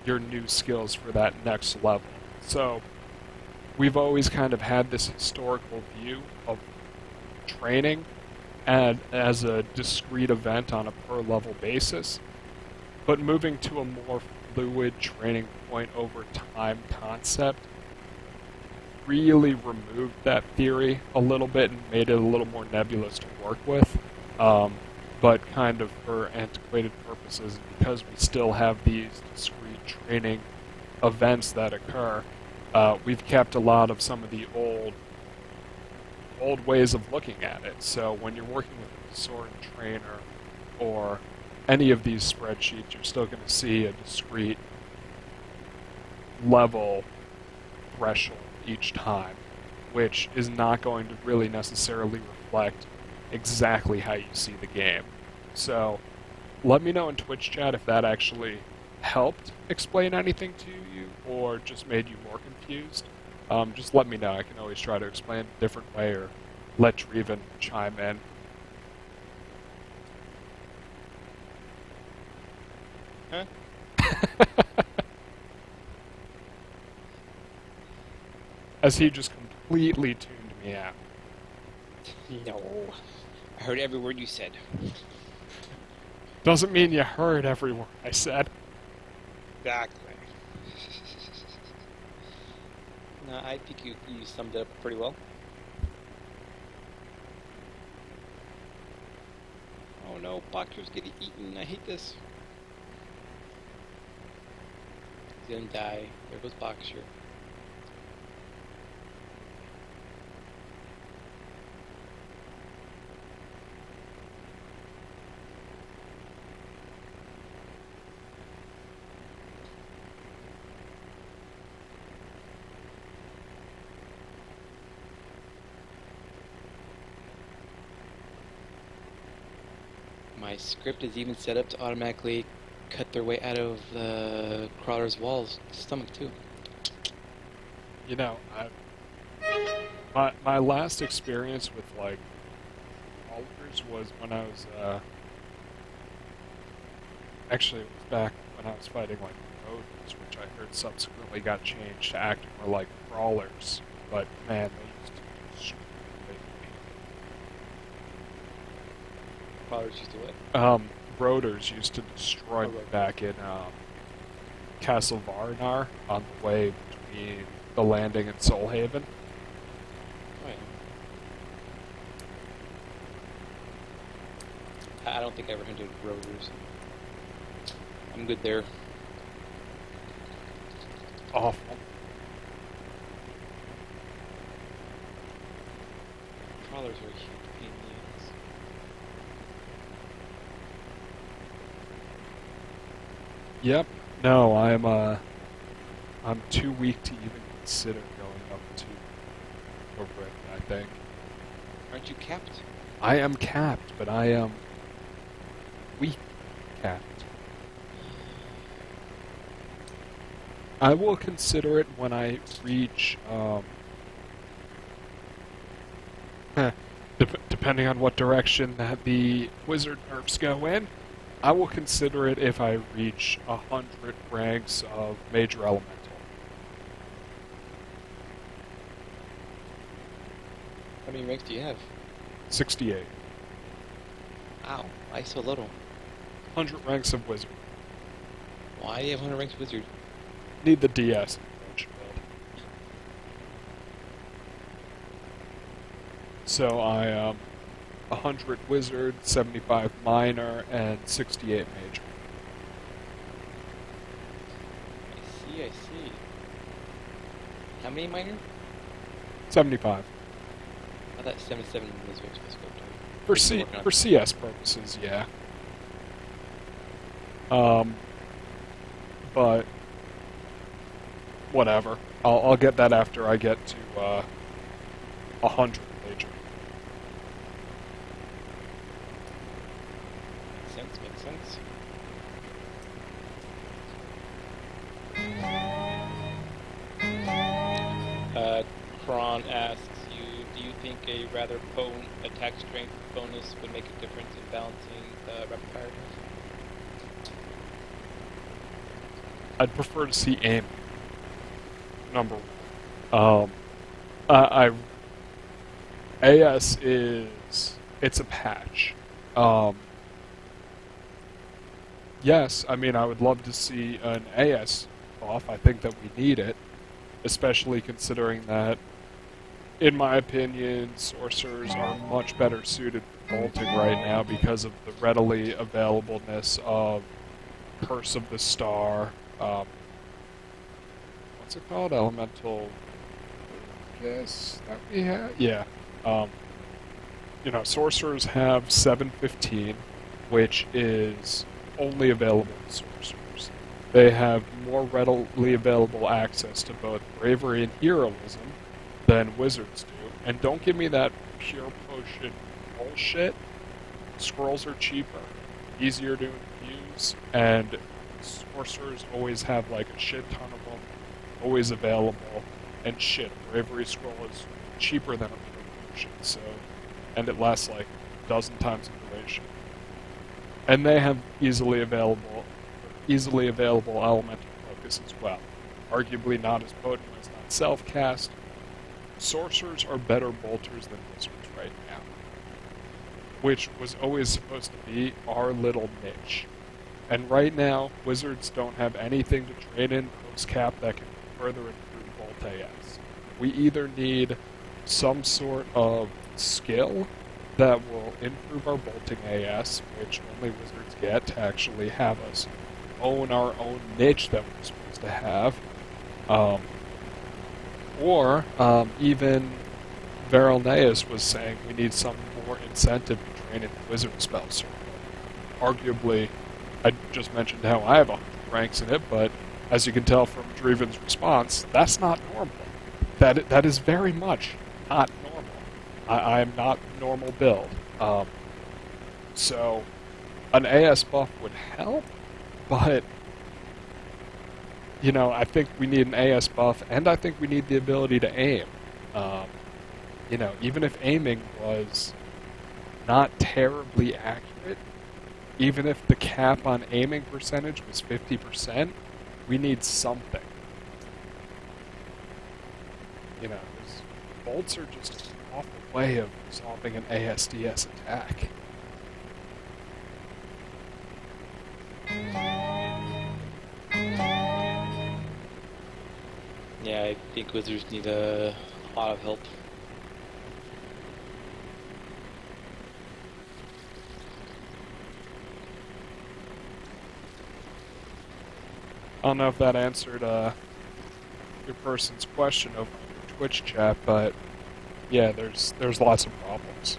B: your new skills for that next level. So, we've always kind of had this historical view of training and as a discrete event on a per level basis, but moving to a more fluid training point over time concept really removed that theory a little bit and made it a little more nebulous to work with, but kind of for antiquated purposes, because we still have these discrete training events that occur, we've kept a lot of some of the old ways of looking at it. So when you're working with a sword trainer or any of these spreadsheets, you're still going to see a discrete level threshold each time, which is not going to really necessarily reflect exactly how you see the game. So let me know in Twitch chat if that actually helped explain anything to you or just made you more confused. Just let me know. I can always try to explain it a different way or let Dreaven chime in.
A: Huh?
B: As he just completely tuned Yeah.
A: No. I heard every word you said.
B: Doesn't mean you heard every word I said.
A: Exactly. No, I think you summed it up pretty well. Oh no, Boxer's getting eaten. I hate this. He's gonna die. There goes Boxer. My script is even set up to automatically cut their way out of the crawler's walls, stomach too.
B: You know, my last experience with like crawlers was when I was actually it was back when I was fighting like rodents, which I heard subsequently got changed to act more like crawlers. But man, they used to destroy me.
A: Crawlers used to what?
B: Rotors used to destroy me back in Castle Varnar on the way between the landing and Solhaven.
A: Oh, yeah. I don't think I ever hunted rotors. I'm good there.
B: Awful.
A: Crawlers are a huge pain in the ass.
B: Yep. No, I'm too weak to even consider going up to Dreaven, I think.
A: Aren't you capped?
B: I am capped, but I am weak capped. I will consider it when I reach, depending on what direction that the wizard nerfs go in, I will consider it if I reach 100 ranks of Major Elemental.
A: How many ranks do you have?
B: 68.
A: Ow, why so little?
B: 100 ranks of Wizard.
A: Why do you have 100 ranks wizard?
B: Need the DS approach build. So I am 100 Wizard, 75 Minor, and 68 Major.
A: I see. How many minor?
B: 75.
A: I thought 77 was your supposed to go to.
B: For CS purposes, yeah. But whatever. I'll get that after I get to 100 Major.
A: Makes sense. Kron asks you, do you think a rather potent attack strength bonus would make a difference in balancing the rapid fire?
B: I'd prefer to see aim. Number one. AS it's a patch. Yes, I mean, I would love to see an AS buff. I think that we need it, especially considering that, in my opinion, sorcerers are much better suited for bolting right now because of the readily availableness of Curse of the Star. What's it called? Elemental. Yes, that we have. Yeah. Sorcerers have 715, which is only available to sorcerers. They have more readily available access to both bravery and heroism than wizards do. And don't give me that pure potion bullshit. Scrolls are cheaper, easier to infuse, and sorcerers always have like a shit ton of them, always available. And shit, a bravery scroll is cheaper than a pure potion, so, and it lasts like a dozen times the duration. And they have easily available elemental focus as well. Arguably not as potent as that self-cast, sorcerers are better bolters than wizards right now, which was always supposed to be our little niche. And right now, wizards don't have anything to trade in post-cap that can further improve Bolt AS. We either need some sort of skill that will improve our bolting AS, which only wizards get to actually have us own our own niche that we're supposed to have, or even Veralneus was saying we need some more incentive to train in wizard spells. Arguably, I just mentioned how I have 100 ranks in it, but as you can tell from Dreaven's response, that's not normal. That is very much not normal. I am not normal build. So an AS buff would help, but I think we need an AS buff, and I think we need the ability to aim. Even if aiming was not terribly accurate, even if the cap on aiming percentage was 50%, we need something. Because bolts are just an awful way of solving an ASDS attack.
A: Yeah, I think wizards need a lot of help.
B: I don't know if that answered your person's question over your Twitch chat, but yeah, there's lots of problems.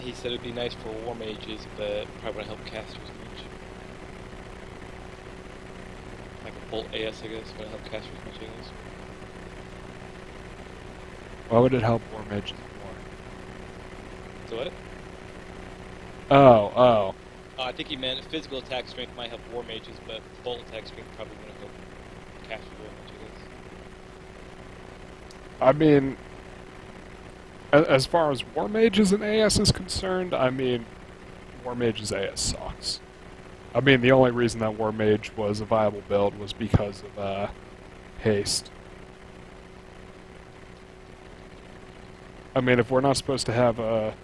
A: He said it'd be nice for war mages, but probably wouldn't help casters much. Like a bolt AS, I guess, wouldn't help casters much, I guess.
B: Why would it help war mages more?
A: So what?
B: Oh.
A: Oh, I think he meant physical attack strength might help war mages, but bolt attack strength probably wouldn't help casters very much, I guess.
B: I mean, as far as war mages and AS is concerned, I mean, war mages AS sucks. I mean, the only reason that war mage was a viable build was because of haste. I mean, if we're not supposed to have a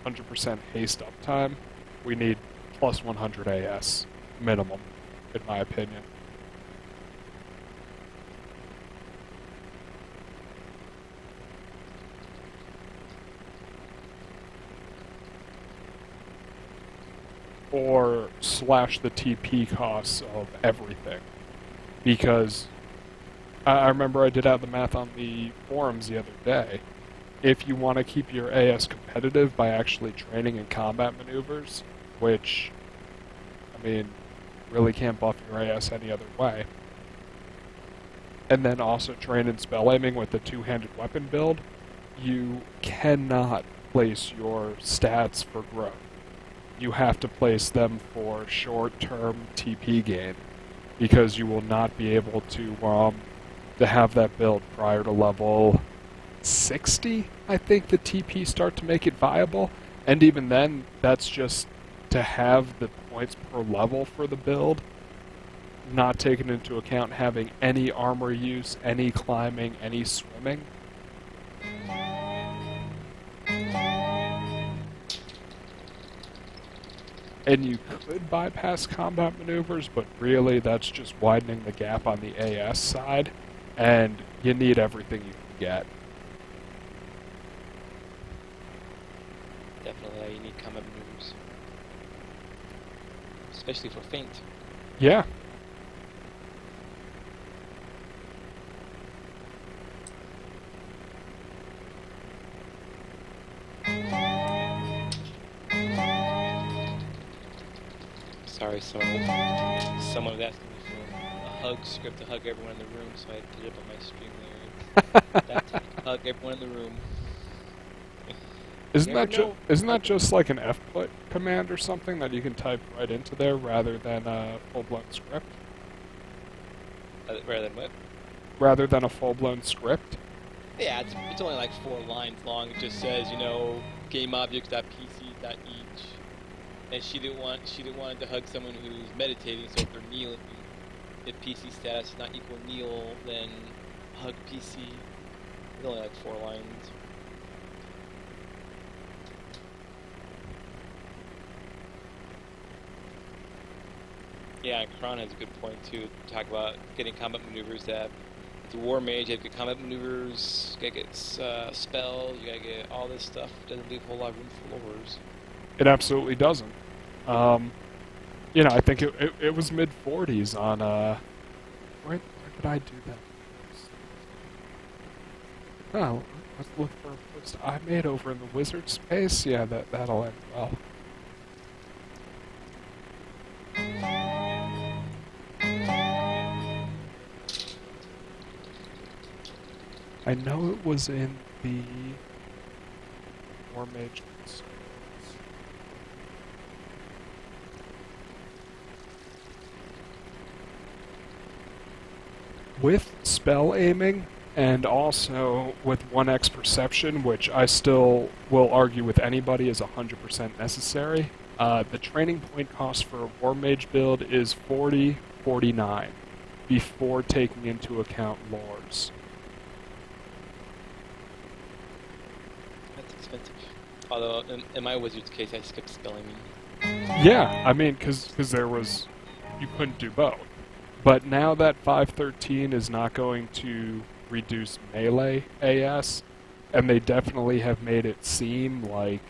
B: 100% haste uptime, we need plus 100 AS minimum, in my opinion. Or slash the TP costs of everything. Because I remember I did out the math on the forums the other day. If you want to keep your AS competitive by actually training in combat maneuvers, which, I mean, really can't buff your AS any other way, and then also train in spell aiming with the two-handed weapon build, you cannot place your stats for growth. You have to place them for short-term TP gain, because you will not be able to have that build prior to level 60, I think the TP start to make it viable, and even then, that's just to have the points per level for the build, not taking into account having any armor use, any climbing, any swimming. And you could bypass combat maneuvers, but really that's just widening the gap on the AS side, and you need everything you can get.
A: Definitely, you need combat maneuvers. Especially for feint.
B: Yeah.
A: Sorry, someone was asking me for a hug script to hug everyone in the room, so I had to put it up on my stream there. That's hug everyone in the room.
B: Isn't that just like an F-put command or something that you can type right into there rather than a full-blown script?
A: Rather than what?
B: Rather than a full-blown script?
A: Yeah, it's only like 4 lines long. It just says, GameObjects.pc dot each, and she didn't want to hug someone who's meditating. So if they're kneeling, if PC status is not equal kneel, then hug PC. It's only like 4 lines. Yeah, Kron has a good point too. Talk about getting combat maneuvers that. It's a war mage, you have to get combat maneuvers, you gotta get spells, you gotta get all this stuff. Doesn't leave a whole lot of room for lowers.
B: It absolutely doesn't. You know, I think it was mid 40s on where did I do that? Oh, let's look for a post I made over in the wizard space. Yeah, that'll end well. I know it was in the War Mage Concerns. With spell aiming, and also with 1x perception, which I still will argue with anybody is 100% necessary, the training point cost for a War Mage build is 49 before taking into account lores.
A: That's expensive. Although, in my wizard's case, I skipped spelling.
B: Yeah, I mean, because there was... you couldn't do both. But now that 513 is not going to reduce melee AS, and they definitely have made it seem like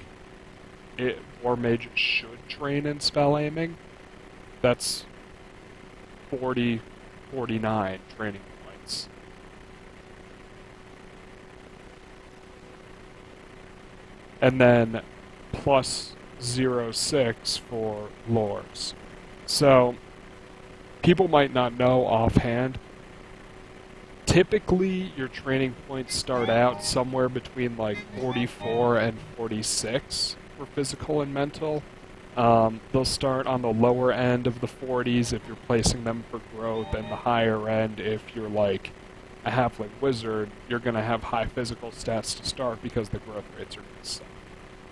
B: War Mages should train in spell aiming, that's 49 training points. And then plus 0.6 for lores. So, people might not know offhand. Typically, your training points start out somewhere between like 44 and 46 for physical and mental. They'll start on the lower end of the 40s if you're placing them for growth, and the higher end if you're like a halfling wizard, you're going to have high physical stats to start because the growth rates are going to suck.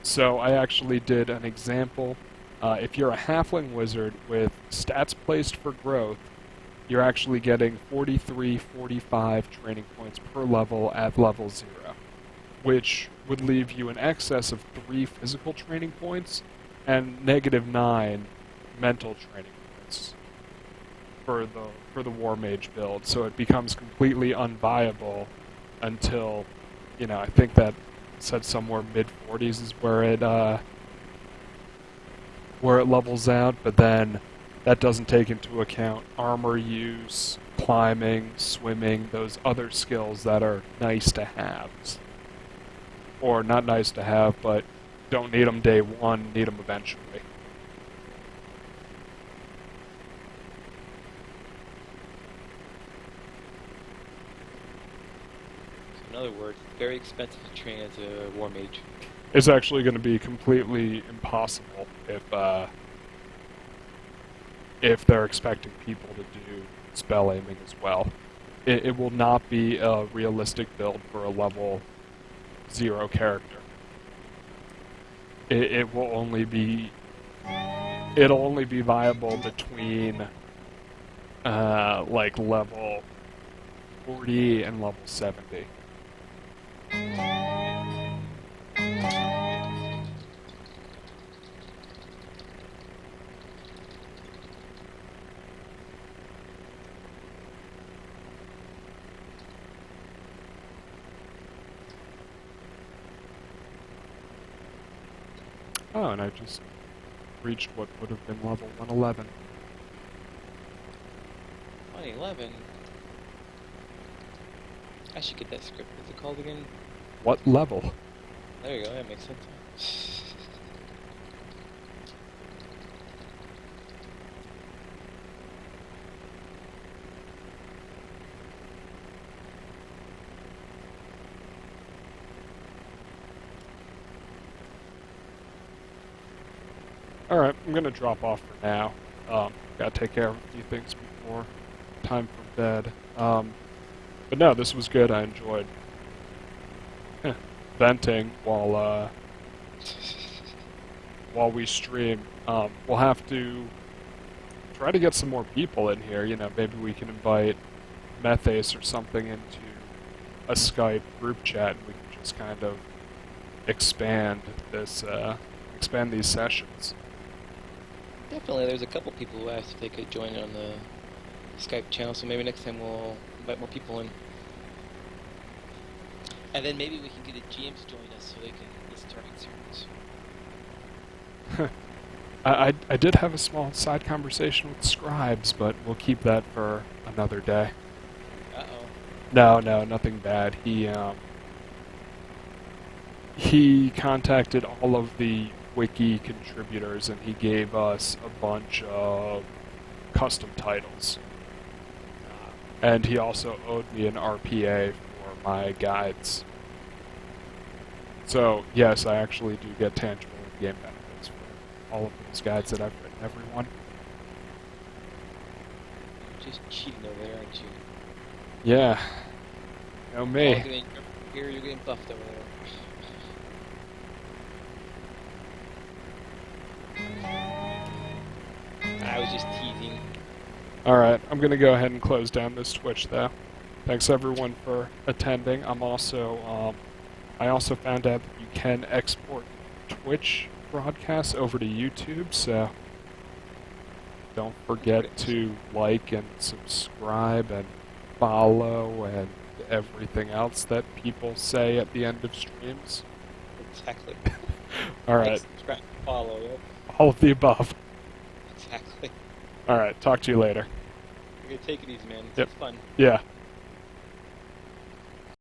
B: So I actually did an example. If you're a halfling wizard with stats placed for growth, you're actually getting 45 training points per level at level 0, which would leave you in excess of 3 physical training points and -9 mental training points for the War Mage build. So it becomes completely unviable until, you know, I think that said somewhere mid-40s is where it levels out, but then that doesn't take into account armor use, climbing, swimming, those other skills that are nice to have. Or not nice to have, but don't need them day one, need them eventually.
A: So in other words, it's very expensive to train as a war mage.
B: It's actually going to be completely impossible if they're expecting people to do spell aiming as well. It will not be a realistic build for a level 0 character. It'll only be viable between like level 40 and level 70. Oh, and I just reached what would have been level 111.
A: 111? I should get that script. What's it called again?
B: What level?
A: There you go, that makes sense.
B: Alright, I'm gonna drop off for now. Gotta take care of a few things before time for bed. But no, this was good. I enjoyed venting while while we stream. We'll have to try to get some more people in here. You know, maybe we can invite Methace or something into a Skype group chat, and we can just kind of expand expand these sessions.
A: Definitely, there's a couple people who asked if they could join on the Skype channel, so maybe next time we'll invite more people in. And then maybe we can get the GMs to join us so they can listen to our concerns.
B: I did have a small side conversation with Scribes, but we'll keep that for another day.
A: Uh-oh.
B: No, nothing bad. He contacted all of the wiki contributors, and he gave us a bunch of custom titles. And he also owed me an RPA for my guides. So, yes, I actually do get tangible game benefits for all of those guides that I've written everyone.
A: You're just cheating over there, aren't you?
B: Yeah. You know me.
A: Here you're getting buffed over there. I was just teasing.
B: Alright, I'm going to go ahead and close down this Twitch, though. Thanks, everyone, for attending. I also found out that you can export Twitch broadcasts over to YouTube, so don't forget to like and subscribe and follow and everything else that people say at the end of streams.
A: Exactly.
B: Alright.
A: Like, subscribe, follow, yeah.
B: All of the above.
A: Exactly.
B: Alright, talk to you later.
A: You're gonna take it easy, man.
B: Yep.
A: It's fun.
B: Yeah.